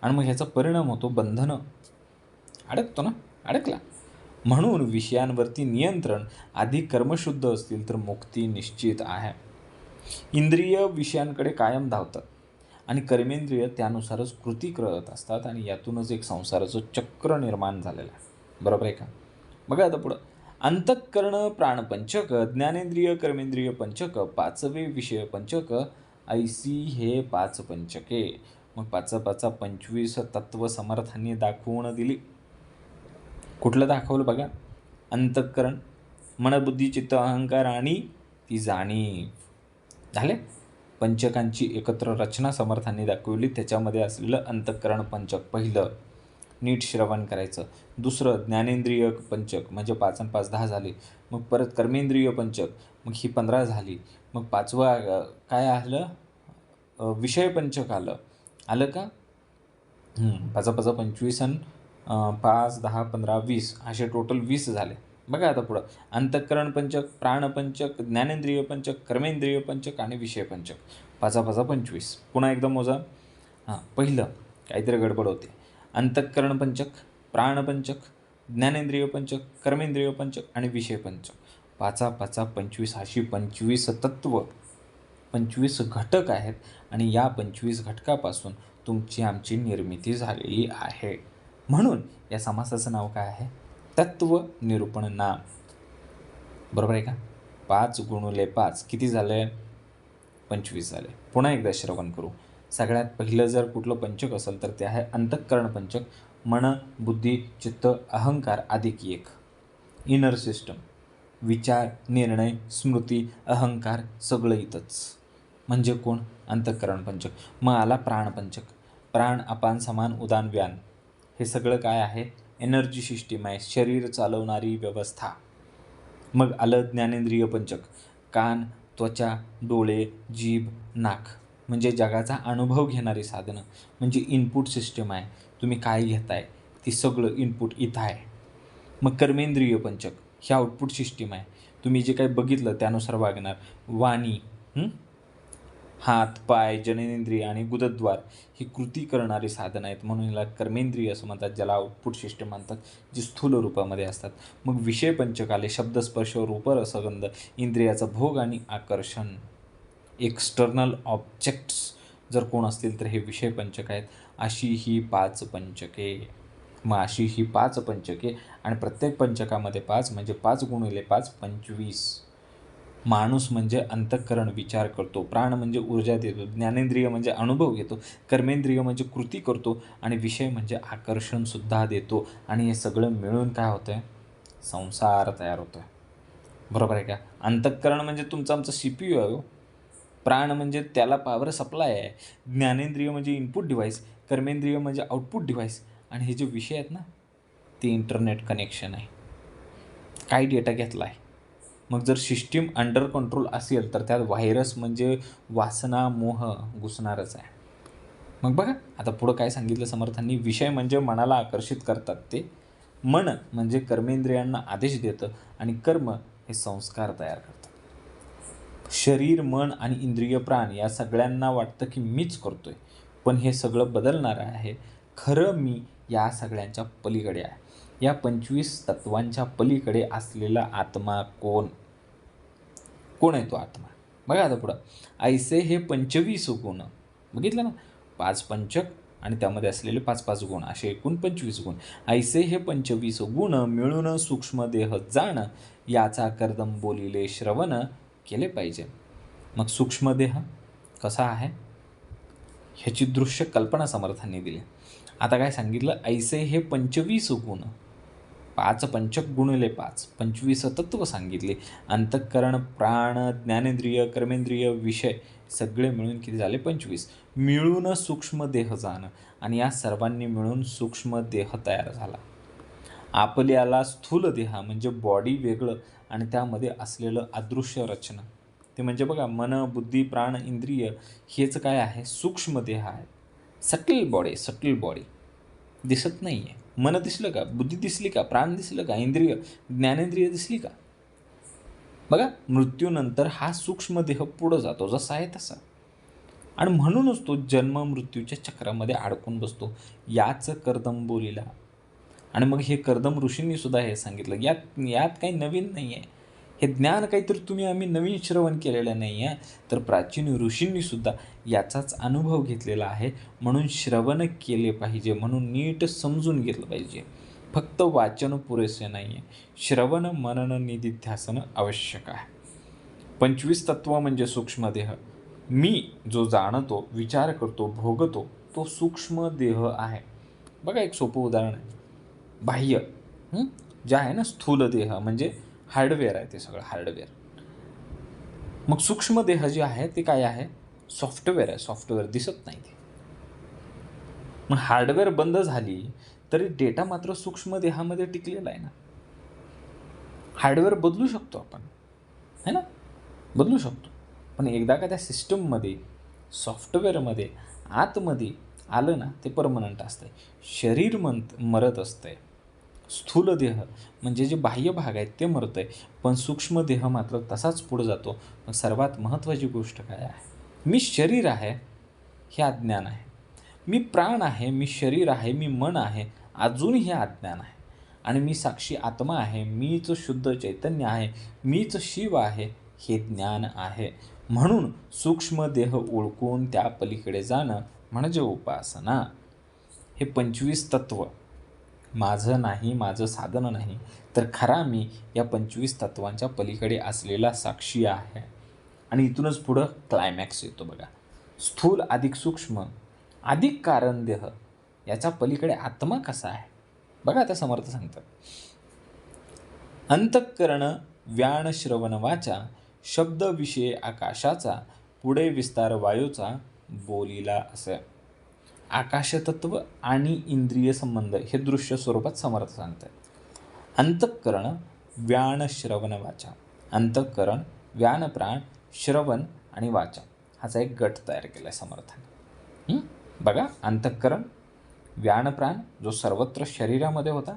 आणि मग ह्याचा परिणाम होतो बंधनं. अडकतो ना, अडकला. म्हणून विषयांवरती नियंत्रण, आधी कर्मशुद्ध असतील तर मुक्ती निश्चित आहे. इंद्रिय विषयांकडे कायम धावतात आणि कर्मेंद्रिय त्यानुसारच कृती करत असतात, आणि यातूनच एक संसाराचं चक्र निर्माण झालेलं आहे. बरोबर आहे का. बघा आता पुढं, अंतःकरण प्राणपंचक, ज्ञानेंद्रिय कर्मेंद्रिय पंचक, 5वे विषय पंचक, ऐसी हे 5 पंचके. मग 5 25 तत्व समर्थांनी दाखवून दिली. कुठलं दाखवलं बघा, अंतःकरण, मन, बुद्धी, चित्त, अहंकार आणि ती जाणीव. झाले. पंचकांची एकत्र रचना समर्थांनी दाखवली. त्याच्यामध्ये असलेलं अंतःकरण पंचक पहिलं, नीट श्रवण करायचं. दुसरं ज्ञानेंद्रिय पंचक, म्हणजे 5 आणि 5 10 झाले. मग परत कर्मेंद्रिय पंचक, मग ही 15 झाली. मग 5वं काय आलं, विषयपंचक आलं. आलं का? 5 5 25 आणि 5 10 15 20 असे टोटल 20 झाले. बघा आता पुढं अंतःकरण पंचक, प्राणपंचक, ज्ञानेंद्रिय पंचक, कर्मेंद्रिय पंचक आणि विषय पंचक. 5 5 25. पुन्हा एकदा मोजा. पहिलं काहीतरी गडबड होते. अंतःकरण पंचक, प्राणपंचक, ज्ञानेंद्रिय पंचक, कर्मेंद्रिय पंचक आणि विषय पंचक. 5 5 25 अशी 25 तत्व, 25 घटक आहेत आणि या 25 घटकापासून तुमची आमची निर्मिती झालेली आहे. म्हणून या समासाचं नाव काय आहे? तत्व निरूपण नाम. बरोबर आहे का? 5 × 5 किती झाले? 25 झाले. पुन्हा एकदा श्रवण करू. सगळ्यात पहिलं जर कुठलं पंचक असेल तर ते आहे अंतःकरण पंचक. मन, बुद्धी, चित्त, अहंकार अधिक एक. इनर सिस्टम, विचार, निर्णय, स्मृती, अहंकार सगळं इथंच. म्हणजे कोण? अंतःकरण पंचक. मग आला प्राणपंचक. प्राण, अपान, समान, उदान, व्यान हे सगळं काय आहे? एनर्जी सिस्टीम आहे, शरीर चालवणारी व्यवस्था. मग आलं ज्ञानेंद्रिय पंचक. कान, त्वचा, डोळे, जीभ, नाक म्हणजे जगाचा अनुभव घेणारी साधनं, म्हणजे इनपुट सिस्टम आहे. तुम्ही काय घेताय ती सगळं इनपुट इथं आहे. मग कर्मेंद्रिय पंचक ही आउटपुट सिस्टीम आहे. तुम्ही जे काही बघितलं त्यानुसार वागणार. वाणी, हात, पाय, जननेंद्रिय आणि गुदद्वार ही कृती करणारी साधनं आहेत, म्हणून याला कर्मेंद्रिय असं म्हणतात, ज्याला आउटपुट सिस्टम म्हणतात, जी स्थूल रूपामध्ये असतात. मग विषय पंचक आले. शब्द, स्पर्श, रूप, रसगंध इंद्रियाचा भोग आणि आकर्षण. एक्सटर्नल ऑब्जेक्ट्स जर कोण असतील तर हे विषय पंचक आहेत. अशी ही 5 पंचके. मग अशी ही 5 पंचके आणि प्रत्येक पंचकामध्ये 5 म्हणजे 5 × 5 25. माणूस म्हणजे अंतःकरण विचार करतो, प्राण म्हणजे ऊर्जा देतो, ज्ञानेंद्रिय म्हणजे अनुभव घेतो, कर्मेंद्रिय म्हणजे कृती करतो आणि विषय म्हणजे आकर्षणसुद्धा देतो. आणि हे सगळं मिळून काय होतं आहे? संसार तयार होतो आहे. बरोबर आहे का? अंतःकरण म्हणजे तुमचं आमचं CPU आहे. प्राण म्हणजे त्याला पॉवर सप्लाय आहे. ज्ञानेंद्रिय म्हणजे इनपुट डिव्हाइस, कर्मेंद्रिय म्हणजे आउटपुट डिव्हाइस आणि हे जे विषय आहेत ना ते इंटरनेट कनेक्शन आहे. काय डेटा घेतला आहे. मग जर सिस्टीम अंडर कंट्रोल असेल तर त्यात व्हायरस म्हणजे वासना, मोह घुसणारच आहे. मग बघा आता पुढं काय सांगितलं समर्थांनी. विषय म्हणजे मनाला आकर्षित करतात ते, मन म्हणजे कर्मेंद्रियांना आदेश देतं आणि कर्म हे संस्कार तयार करतात. शरीर, मन आणि इंद्रिय, प्राण या सगळ्यांना वाटतं की मीच करतोय, पण हे सगळं बदलणारं आहे. खरं मी या सगळ्यांच्या पलीकडे आहे. या 25 तत्वांच्या पलीकडे असलेला आत्मा कोण? कोण आहे तो आत्मा? बघा आता पुढं. ऐसे हे 25 गुण. बघितलं ना? 5 पंचक आणि त्यामध्ये असलेले 5 गुण असे एकूण 25 गुण. ऐसे हे 25 गुण मिळून सूक्ष्मदेह जाण, याचा कर्दम बोलिले श्रवण केले पाहिजे. मग सूक्ष्मदेह कसा आहे ह्याची दृश्य कल्पना समर्थांनी दिली. आता काय सांगितलं? ऐसे हे 25 गुण. 5 पंचक × 5 25 तत्व सांगितले. अंतःकरण, प्राण, ज्ञानेंद्रिय, कर्मेंद्रिय, विषय सगळे मिळून किती झाले? 25. मिळून सूक्ष्मदेह जाणं आणि या सर्वांनी मिळून सूक्ष्मदेह तयार झाला. आपल्याला स्थूल देह म्हणजे बॉडी वेगळं आणि त्यामध्ये असलेलं अदृश्य रचना ते म्हणजे बघा मन, बुद्धी, प्राण, इंद्रिय हेच काय आहे? सूक्ष्म देह आहे. सटल बॉडी दिसत नाही आहे. मन दिसलं का? बुद्धी दिसली का? प्राण दिसलं का? इंद्रिय, ज्ञानेंद्रिय दिसली का? बघा मृत्यूनंतर हा सूक्ष्म देह पुढं जातो जसा आहे तसा, आणि म्हणूनच तो जन्म मृत्यूच्या चक्रामध्ये अडकून बसतो. याच कर्दमबोलीला. आणि मग हे कर्दम ऋषींनी सुद्धा हे सांगितलं. यात काही नवीन नाही आहे. हे ज्ञान काहीतरी आम्ही नवीन श्रवण केलेलं नाही आहे, तर प्राचीन ऋषींनी सुद्धा याचाच अनुभव घेतलेला आहे. म्हणून श्रवण केले पाहिजे, म्हणून नीट समजून घेतलं पाहिजे. फक्त वाचन पुरेसे नाही आहे, श्रवण, मनन, निधिध्यासन आवश्यक आहे. 25 तत्व म्हणजे सूक्ष्मदेह. मी जो जाणतो, विचार करतो, भोगतो तो सूक्ष्म देह आहे. बघा एक सोपं उदाहरण आहे. बाह्य जे आहे ना स्थूल देह म्हणजे हार्डवेअर आहे, ते सगळं हार्डवेअर. मग सूक्ष्म देह जे आहे ते काय आहे? सॉफ्टवेअर आहे. सॉफ्टवेअर दिसत नाही ते. मग हार्डवेअर बंद झाली तरी डेटा मात्र सूक्ष्म देहामध्ये टिकलेला आहे ना. हार्डवेअर बदलू शकतो आपण, है ना, बदलू शकतो. पण एकदा का त्या सिस्टममध्ये सॉफ्टवेअरमध्ये आतमध्ये आलं ना ते परमनंट असतं. शरीर मरत असतंय. स्थूल देह म्हणजे जे बाह्य भाग आहेत ते मरतं आहे, पण सूक्ष्म देह मात्र तसाच पुढे जातो. मग सर्वात महत्त्वाची गोष्ट काय आहे? मी शरीर आहे हे अज्ञान आहे. मी प्राण आहे, मी शरीर आहे, मी मन आहे, अजूनही हे अज्ञान आहे. आणि मी साक्षी आत्मा आहे, मीच शुद्ध चैतन्य आहे, मीच शिव आहे, हे ज्ञान आहे. म्हणून सूक्ष्म देह ओळखून त्या पलीकडे जाणं म्हणजे उपासना. हे 25 तत्व माझं नाही, माझं साधन नाही, तर खरा मी या 25 तत्वांच्या पलीकडे असलेला साक्षी आहे. आणि इथूनच पुढं क्लायमॅक्स येतो बघा. स्थूल अधिक सूक्ष्म अधिक कारण देह याच्या पलीकडे आत्मा कसा आहे बघा. आता समर्थ सांगतात, अंतःकरण व्यान श्रवण वाचा शब्द विषय आकाशाचा पुढे विस्तार वायूचा बोलिला असे. आकाशतत्व आणि इंद्रिय संबंध हे दृश्य स्वरूपात समर्थ सांगतात. अंतःकरण व्यान श्रवण वाचा. अंतःकरण व्यान प्राण श्रवण आणि वाचा हाचा एक गट तयार केला आहे समर्थाने. बघा, अंतःकरण व्यान प्राण जो सर्वत्र शरीरामध्ये होता.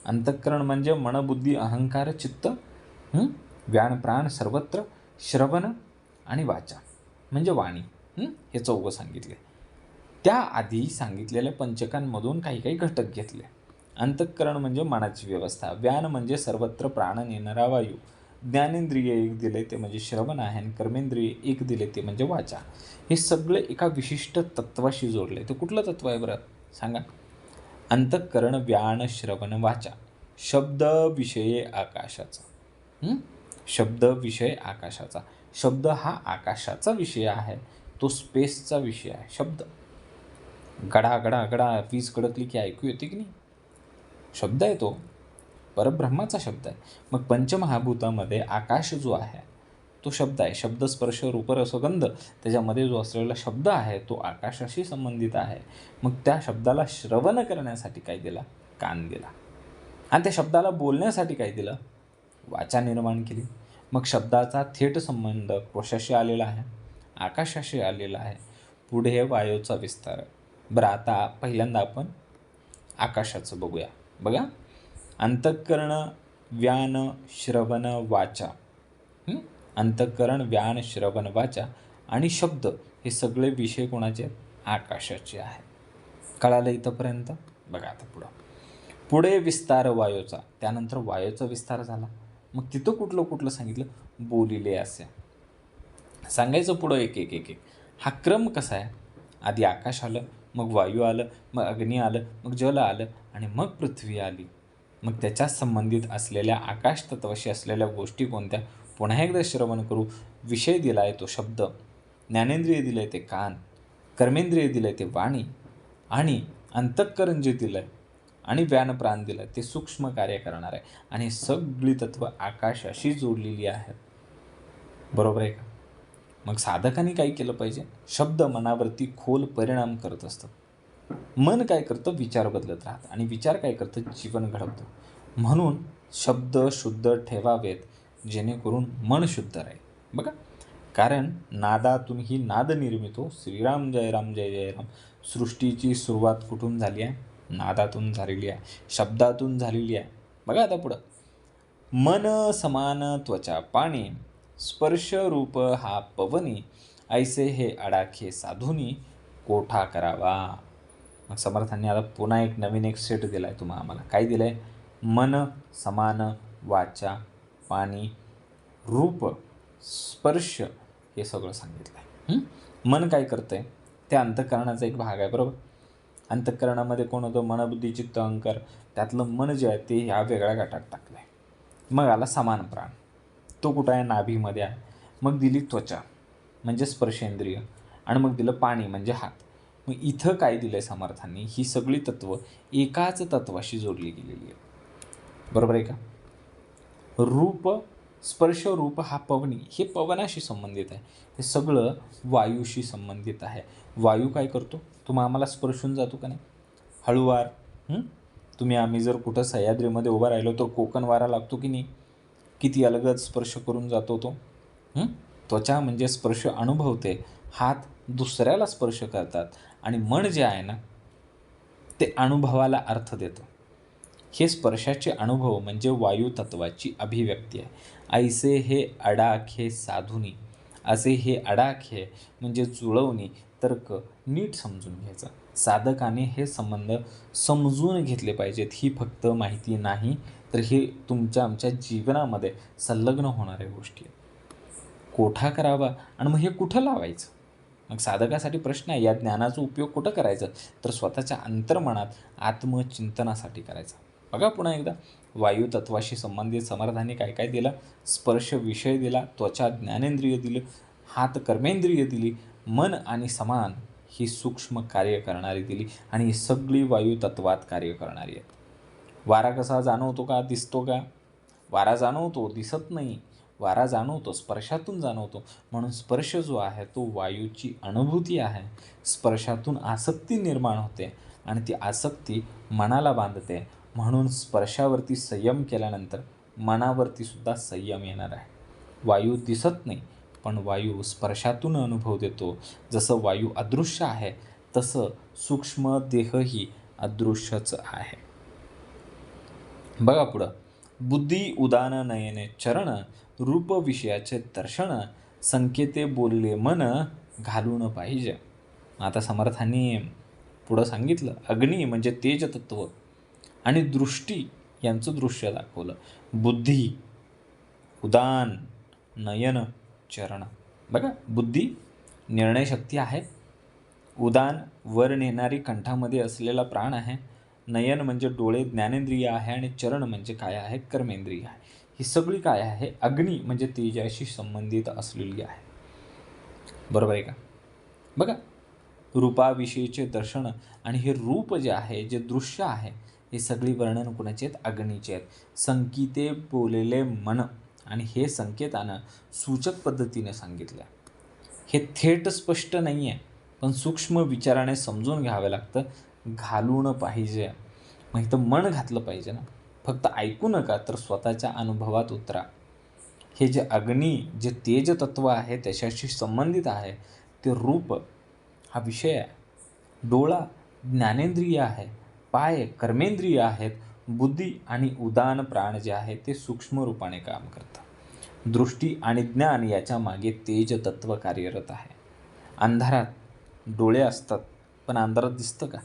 अंतःकरण म्हणजे मन बुद्धी अहंकार चित्त. व्यान प्राण सर्वत्र. श्रवण आणि वाचा म्हणजे वाणी. हे चौघं सांगितले. त्याआधी सांगितलेल्या पंचकांमधून काही काही घटक घेतले. अंतःकरण म्हणजे मनाची व्यवस्था. व्यान म्हणजे सर्वत्र प्राण नेणारा वायू. ज्ञानेंद्रिय एक दिले ते म्हणजे श्रवण आहे आणि कर्मेंद्रिय एक दिले ते म्हणजे वाचा. हे सगळे एका विशिष्ट तत्वाशी जोडले. ते कुठलं तत्व आहे बरं सांगा? अंतःकरण व्यान श्रवण वाचा. शब्द विषय आकाशाचा. शब्द विषय आकाशाचा. शब्द हा आकाशाचा विषय आहे, तो स्पेसचा विषय आहे. शब्द गडा गडा गडा वीज कडकली की ऐकू येते की नाही? शब्द आहे तो, परब्रह्माचा शब्द आहे. मग पंचमहाभूतामध्ये आकाश जो आहे तो शब्द आहे. शब्द स्पर्श रूप रसगंध त्याच्यामध्ये जो असलेला शब्द आहे तो आकाशाशी संबंधित आहे. मग त्या शब्दाला श्रवण करण्यासाठी काय दिला? कान दिला. आणि त्या शब्दाला बोलण्यासाठी काय दिलं? वाचा निर्माण केली. मग शब्दाचा थेट संबंध कोशाशी आलेला आहे? आकाशाशी आलेला आहे. पुढे वायूचा विस्तार. बरं, आता पहिल्यांदा आपण आकाशाचं बघूया. बघा, अंतःकरण व्यान श्रवण वाचा. अंतःकरण व्यान श्रवण वाचा आणि शब्द हे सगळे विषय कोणाचे? आकाशाचे आहे. कळालं इथंपर्यंत? बघा आता पुढे विस्तार वायूचा. त्यानंतर वायूचा विस्तार झाला. मग तिथं कुठलं सांगितलं? बोलिले असे सांगायचं पुढं एक एक एक एक. हा क्रम कसा आहे? आधी आकाश आलं, मग वायू आलं, मग अग्नी आलं, मग जल आलं आणि मग पृथ्वी आली. मग त्याच्या संबंधित असलेल्या आकाश तत्वाशी असलेल्या गोष्टी कोणत्या? पुन्हा एकदा श्रवण करू. विषय दिला आहे तो शब्द, ज्ञानेंद्रिय दिलं आहे ते कान, कर्मेंद्रिय दिलं आहे ते वाणी आणि अंतःकरण जे दिलं आहे आणि व्यानप्राण दिलं ते सूक्ष्म कार्य करणार आहे. आणि सगळी तत्व आकाशाशी जोडलेली आहेत. बरोबर आहे का? मग साधकांनी काय केलं पाहिजे? शब्द मनावरती खोल परिणाम करत असतात. मन काय करतं? विचार बदलत राहतं आणि विचार काय करतं? जीवन घडवतं. म्हणून शब्द शुद्ध ठेवावेत जेणेकरून मन शुद्ध राहील. बघा, कारण नादातून ही नाद निर्मितो. श्रीराम जय राम जय जय राम. सृष्टीची सुरुवात कुठून झाली आहे? नादातून झालेली आहे, शब्दातून झालेली आहे. बघा आता पुढं, मन समान त्वचा पाणी स्पर्श रूप हा पवनी ऐसे हे अडाखे साधुनी कोठा करावा. मग समर्थांनी आता पुन्हा एक नवीन एक सेट दिला आहे आम्हाला. काय दिलं आहे? मन समान वाचा पाणी रूप स्पर्श हे सगळं सांगितलं आहे. मन काय करतं आहे? त्या अंतःकरणाचा एक भाग आहे. बरोबर, अंतःकरणामध्ये कोण होतं? मनबुद्धी चित्त अहंकार. त्यातलं मन जे आहे ते ह्या वेगळ्या गटात टाकलं आहे. मग आला समान प्राण, तो कुठं आहे? नाभीमध्ये आहे. मग दिली त्वचा म्हणजे स्पर्शेंद्रिय आणि मग दिलं पाणी म्हणजे हात. मग इथं काय दिलं आहे समर्थांनी? ही सगळी तत्व एकाच तत्वाशी जोडली गेलेली आहे. बरोबर आहे का? रूप स्पर्श रूप हा पवनी, हे पवनाशी संबंधित आहे. हे सगळं वायूशी संबंधित आहे. वायू काय करतो? आम्हाला स्पर्शून जातो का नाही? हळूवार. आम्ही जर कुठं सह्याद्रीमध्ये उभा राहिलो तर कोकण वारा लागतो की नाही? किती अलगद स्पर्श करून जातो तो. त्वचा म्हणजे स्पर्श अनुभवते. हात दुसऱ्याला स्पर्श करतात आणि मन जे आहे ना ते अनुभवाला अर्थ देतं. हे स्पर्शाचे अनुभव म्हणजे वायुतत्वाची अभिव्यक्ती आहे. ऐसे हे अडाखे साधुनी, असे हे अडाखे म्हणजे जुळवणी तर्क नीट समजून घ्यायचा. साधकाने हे संबंध समजून घेतले पाहिजेत. ही फक्त माहिती नाही, तर हे तुमच्या आमच्या जीवनामध्ये संलग्न होणाऱ्या गोष्टी आहेत. कोठा करावा आणि मग हे कुठं लावायचं? मग साधकासाठी प्रश्न आहे, या ज्ञानाचा उपयोग कुठं करायचा? तर स्वतःच्या अंतर्मनात आत्मचिंतनासाठी करायचा. बघा पुन्हा एकदा, वायुतत्वाशी संबंधित समर्थांनी काय काय दिलं? स्पर्श विषय दिला, त्वचा ज्ञानेंद्रिय दिलं, हात कर्मेंद्रिय दिली, मन आणि समान ही सूक्ष्म कार्य करणारी दिली आणि ही सगळी वायुतत्वात कार्य करणारी आहेत. वारा कसा जाणवतो का? दिसतो का? वारा जाणवतो, दिसत नाही. वारा जाणवतो, स्पर्शातून जाणवतो. म्हणून स्पर्श जो आहे तो वायूची अनुभूती आहे. स्पर्शातून आसक्ती निर्माण होते आणि ती आसक्ती मनाला बांधते. म्हणून स्पर्शावरती संयम केल्यानंतर मनावरती सुद्धा संयम येणार आहे. वायू दिसत नाही, पण वायू स्पर्शातून अनुभव देतो. जसं वायू अदृश्य आहे, तसं सूक्ष्म देहही अदृश्यच आहे. बघा पुढं, बुद्धी उदान नयने चरण, रूप विषयाचे दर्शन, संकेते बोलले मन घालून पाहिजे. आता समर्थांनी पुढं सांगितलं, अग्नी म्हणजे तेज तत्व आणि दृष्टी यांचं दृश्य दाखवलं. बुद्धी, उदान, नयन, चरण. बघा, बुद्धी निर्णयशक्ती आहे, उदान वर नेणारी कंठामध्ये असलेला प्राण आहे, नयन म्हणजे डोळे ज्ञानेंद्रिय आहे आणि चरण म्हणजे काय आहे? कर्मेंद्रिय आहे. ही सगळी काय आहे? अग्नी म्हणजे तेजाशी संबंधित असलेली आहे. बरोबर आहे का? बघा, रूपाविषयीचे दर्शन आणि हे रूप जे आहे, जे दृश्य आहे, हे सगळी वर्णन कुणाचे आहेत? अग्नीचे आहेत. संकेते बोललेले मन आणि हे संकेतानं सूचक पद्धतीने सांगितलं. हे थेट स्पष्ट नाही आहे, पण सूक्ष्म विचाराने समजून घ्यावं लागतं. घालून पाहिजे, मग इथं मन घातलं पाहिजे ना. फक्त ऐकू नका, तर स्वतःच्या अनुभवात उतरा. हे जे अग्नी, जे तेज तत्व आहे त्याच्याशी संबंधित आहे, ते रूप हा विषय आहे. डोळा ज्ञानेंद्रिय आहे, पाय कर्मेंद्रिय आहेत, बुद्धी आणि उदान प्राण जे आहे ते सूक्ष्म रूपाने काम करतात. दृष्टी आणि ज्ञान याच्या मागे तेज तत्व कार्यरत आहे. अंधारात डोळे असतात, पण अंधारात दिसतं का?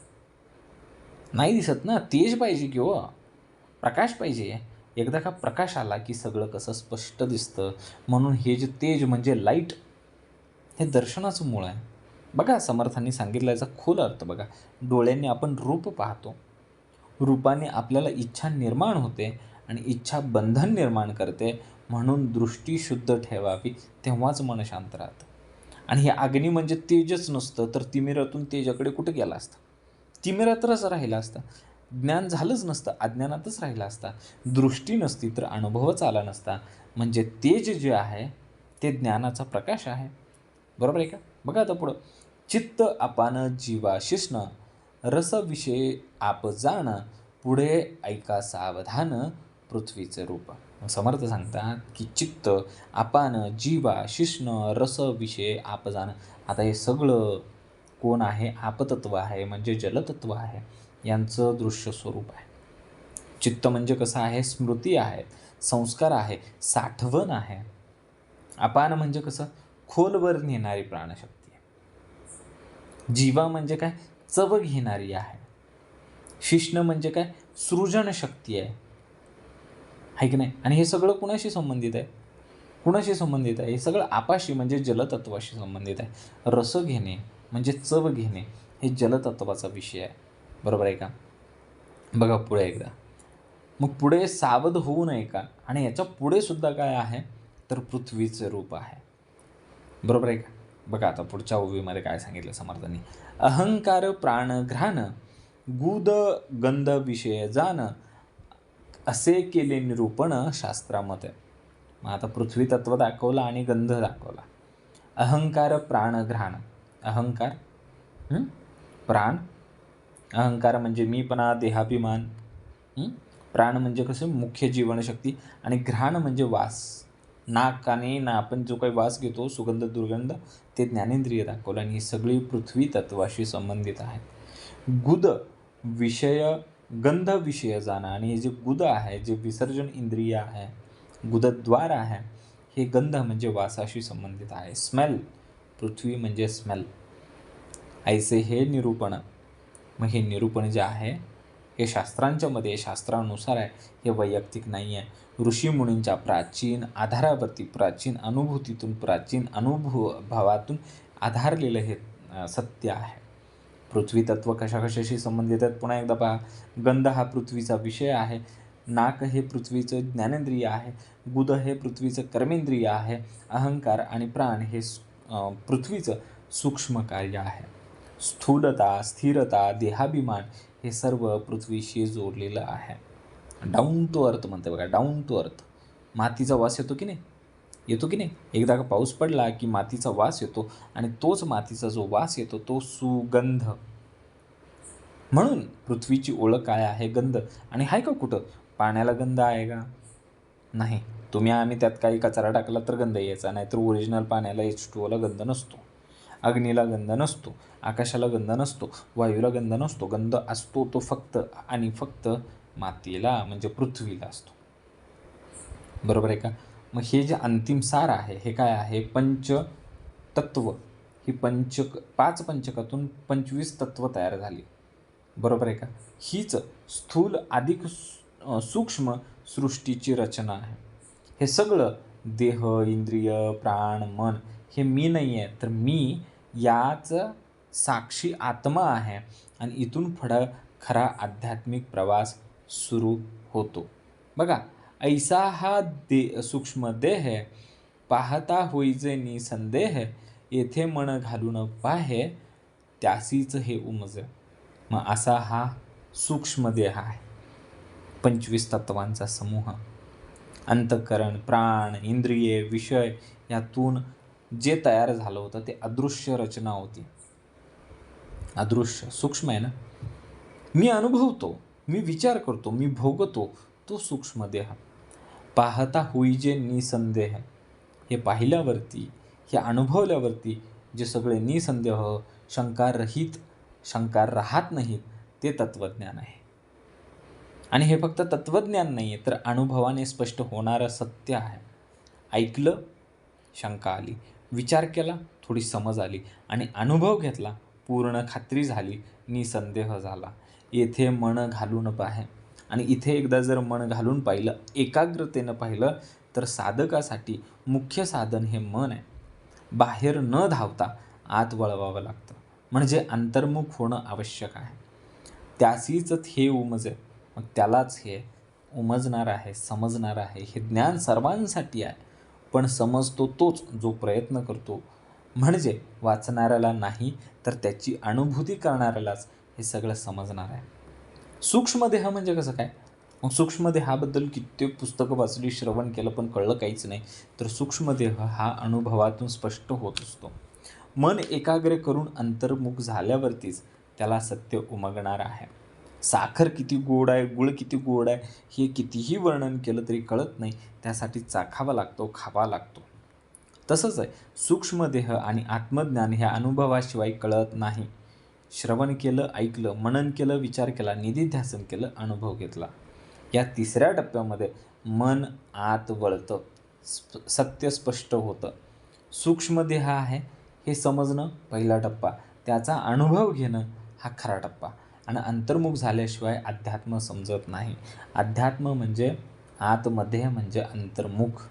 नाही दिसत ना. तेज पाहिजे की हो, प्रकाश पाहिजे. एकदा का प्रकाश आला की सगळं कसं स्पष्ट दिसतं. म्हणून हे जे तेज म्हणजे लाईट, हे दर्शनाचं मूळ आहे. बघा, समर्थांनी सांगितलं याचा खोल अर्थ बघा. डोळ्यांनी आपण रूप पाहतो, रूपाने आपल्याला इच्छा निर्माण होते आणि इच्छा बंधन निर्माण करते. म्हणून दृष्टी शुद्ध ठेवावी, तेव्हाच मन शांत राहतं. आणि हे अग्नी म्हणजे तेजच नसतं तर तिमिरातून तेजाकडे कुठं गेला असतं? तिमिरातच राहिला असता. ज्ञान झालंच नसतं, अज्ञानातच राहिला असता. दृष्टी नसती तर अनुभवच आला नसता. म्हणजे तेज जे आहे ते ज्ञानाचा प्रकाश आहे. बरोबर आहे का? बघा आता पुढं, चित्त अपान जीवा शिष्ण, रस विषय आप जाण, पुढे ऐका सावधान पृथ्वीचे रूप. समर्थ सांगतात की चित्त, अपान, जीवा, शिष्ण, रस विषय आप जाण. आता हे सगळं कोण आहे? आपतत्व आहे, म्हणजे जलतत्व आहे, यांचं दृश्य स्वरूप आहे. चित्त म्हणजे कसं आहे? स्मृती आहे, संस्कार आहे, साठवण आहे. अपान म्हणजे कसं? खोलवर नेणारी प्राणशक्ती आहे. जीवा म्हणजे काय? चव घेणारी आहे. शिष्ण म्हणजे काय? सृजन शक्ती आहे की नाही? आणि हे सगळं कुणाशी संबंधित आहे? कुणाशी संबंधित आहे? हे सगळं आपाशी म्हणजे जलतत्वाशी संबंधित आहे. रस घेणे म्हणजे चव घेणे, हे जलतत्वाचा विषय आहे. बरोबर आहे का? बघा पुढे एकदा, मग पुढे सावध होऊ नये का? आणि याच्या पुढे सुद्धा काय आहे? तर पृथ्वीचे रूप आहे. बरोबर आहे का? बघा आता पुढच्या ओवीमध्ये काय सांगितलं समर्थांनी, अहंकार प्राण घ्राण, गुद गंध विषय जाण, असे केले निरूपण शास्त्रामध्ये. मग आता पृथ्वी तत्व दाखवला आणि गंध दाखवला. अहंकार प्राण घ्राण, अहंकार प्राण, अहंकार म्हणजे मीपणा, देहाभिमान, प्राण म्हणजे कसं? मुख्य जीवनशक्ती, आणि घ्राण म्हणजे वास, नाकाने ना आपण जो काही वास घेतो, सुगंध दुर्गंध, ते ज्ञानेंद्रिय दाखवलं आणि ही सगळी पृथ्वी तत्वाशी संबंधित आहेत. गुद विषय, गंध विषय जाणं, आणि हे जे गुद आहे, जे विसर्जन इंद्रिय आहे, गुदद्वार आहे, हे गंध म्हणजे वासाशी संबंधित आहे. स्मेल, पृथ्वी म्हणजे स्मेल. ऐसे हे निरूपण. मग हे निरूपण जे आहे हे शास्त्रांच्या मध्ये, शास्त्रानुसार आहे, हे वैयक्तिक नाही आहे. ऋषीमुनींच्या प्राचीन आधारावरती, प्राचीन अनुभूतीतून, प्राचीन अनुभवातून आधारलेलं हे सत्य आहे. पृथ्वी तत्व कशाकशाशी संबंधित आहेत पुन्हा एकदा पहा. गंध हा पृथ्वीचा विषय आहे. नाक हे पृथ्वीचं ज्ञानेंद्रिय आहे. गुद हे पृथ्वीचं कर्मेंद्रिय आहे. अहंकार आणि प्राण हे पृथ्वीचं सूक्ष्म कार्य आहे. स्थूलता, स्थिरता, देहाभिमान हे सर्व पृथ्वीशी जोडलेलं आहे. डाऊन टू अर्थ म्हणते बघा, डाऊन टू अर्थ. मातीचा वास येतो की नाही, येतो की नाही. एकदा का पाऊस पडला की मातीचा वास येतो आणि तोच मातीचा जो वास येतो तो सुगंध. म्हणून पृथ्वीची ओळख काय आहे, गंध. आणि आहे का कुठं पाण्याला गंध आहे का? नाही. तुम्ही आम्ही त्यात काही कचरा टाकला तर गंध यायचा, नाहीतर ओरिजिनल पाण्याला H2O ला गंध नसतो, अग्नीला गंध नसतो, आकाशाला गंध नसतो, वायूला गंध नसतो. गंध असतो तो फक्त आणि फक्त मातीला म्हणजे पृथ्वीला असतो. बरोबर आहे का? मग हे जे अंतिम सार आहे हे काय आहे, पंचतत्व. ही 5 पंचकातून 25 तत्व तयार झाली. बरोबर आहे का? हीच स्थूल अधिक सूक्ष्म सृष्टीची रचना आहे. हे सगळं देह, इंद्रिय, प्राण, मन हे मी नाही आहे, तर मी याच साक्षी आत्मा आहे. आणि इथून पुढं खरा आध्यात्मिक प्रवास सुरू होतो. बघा, ऐसा हा सूक्ष्म देह, पाहता होईजे निसंदेह, येथे मन घालून पाहे, त्यासीच हे उमजे. मग असा हा सूक्ष्म देह आहे, 25 तत्वांचा समूह. अंतःकरण, प्राण, इंद्रिये, विषय यातून जे तयार झालं होतं ते अदृश्य रचना होती. अदृश्य, सूक्ष्म आहे ना. मी अनुभवतो, मी विचार करतो, मी भोगतो, तो सूक्ष्म देह. पाहता होईजे निसंदेह, हे पाहिल्यावरती, हे अनुभवल्यावरती जे सगळे निसंदेह, शंकाररहित, शंका राहत नाहीत, ते तत्वज्ञान आहे. आणि हे फक्त तत्वज्ञान नाही आहे, तर अनुभवाने स्पष्ट होणारं सत्य आहे. ऐकलं, शंका आली, विचार केला, थोडी समज आली, आणि अनुभव घेतला, पूर्ण खात्री झाली, निसंदेह झाला. येथे मन घालून पाहे. आणि इथे एकदा जर मन घालून पाहिलं, एकाग्रतेनं पाहिलं, तर साधकासाठी मुख्य साधन हे मन आहे. बाहेर न धावता आत वळवावं लागतं, म्हणजे अंतर्मुख होणं आवश्यक आहे. त्यासीच हे उमजे. मग त्यालाच हे उमजणार आहे, समजणार आहे. हे ज्ञान सर्वांसाठी आहे, पण समजतो तोच जो प्रयत्न करतो. म्हणजे वाचणाऱ्याला नाही, तर त्याची अनुभूती करणाऱ्यालाच हे सगळं समजणार आहे. सूक्ष्मदेह म्हणजे कसं काय? मग सूक्ष्मदेहाबद्दल कित्येक पुस्तकं वाचली, श्रवण केलं, पण कळलं काहीच नाही. तर सूक्ष्मदेह हा अनुभवातून स्पष्ट होत असतो. मन एकाग्र करून अंतर्मुख झाल्यावरतीच त्याला सत्य उमगणार आहे. साखर किती गोड आहे, गुळ किती गोड आहे, हे कितीही वर्णन केलं तरी कळत नाही. त्यासाठी चाखावा लागतो, खावा लागतो. तसंच आहे सूक्ष्मदेह आणि आत्मज्ञान ह्या अनुभवाशिवाय कळत नाही. श्रवण केलं, ऐकलं, मनन केलं, विचार केला, निधिध्यासन केलं, अनुभव घेतला. या तिसऱ्या टप्प्यामध्ये मन आत वळतं, सत्य स्पष्ट होतं. सूक्ष्मदेह आहे हे समजणं पहिला टप्पा, त्याचा अनुभव घेणं हा खरा टप्पा. आणि अंतर्मुख झाल्याशिवाय अध्यात्म समजत नाही. अध्यात्म म्हणजे आतमध्ये, म्हणजे अंतर्मुख.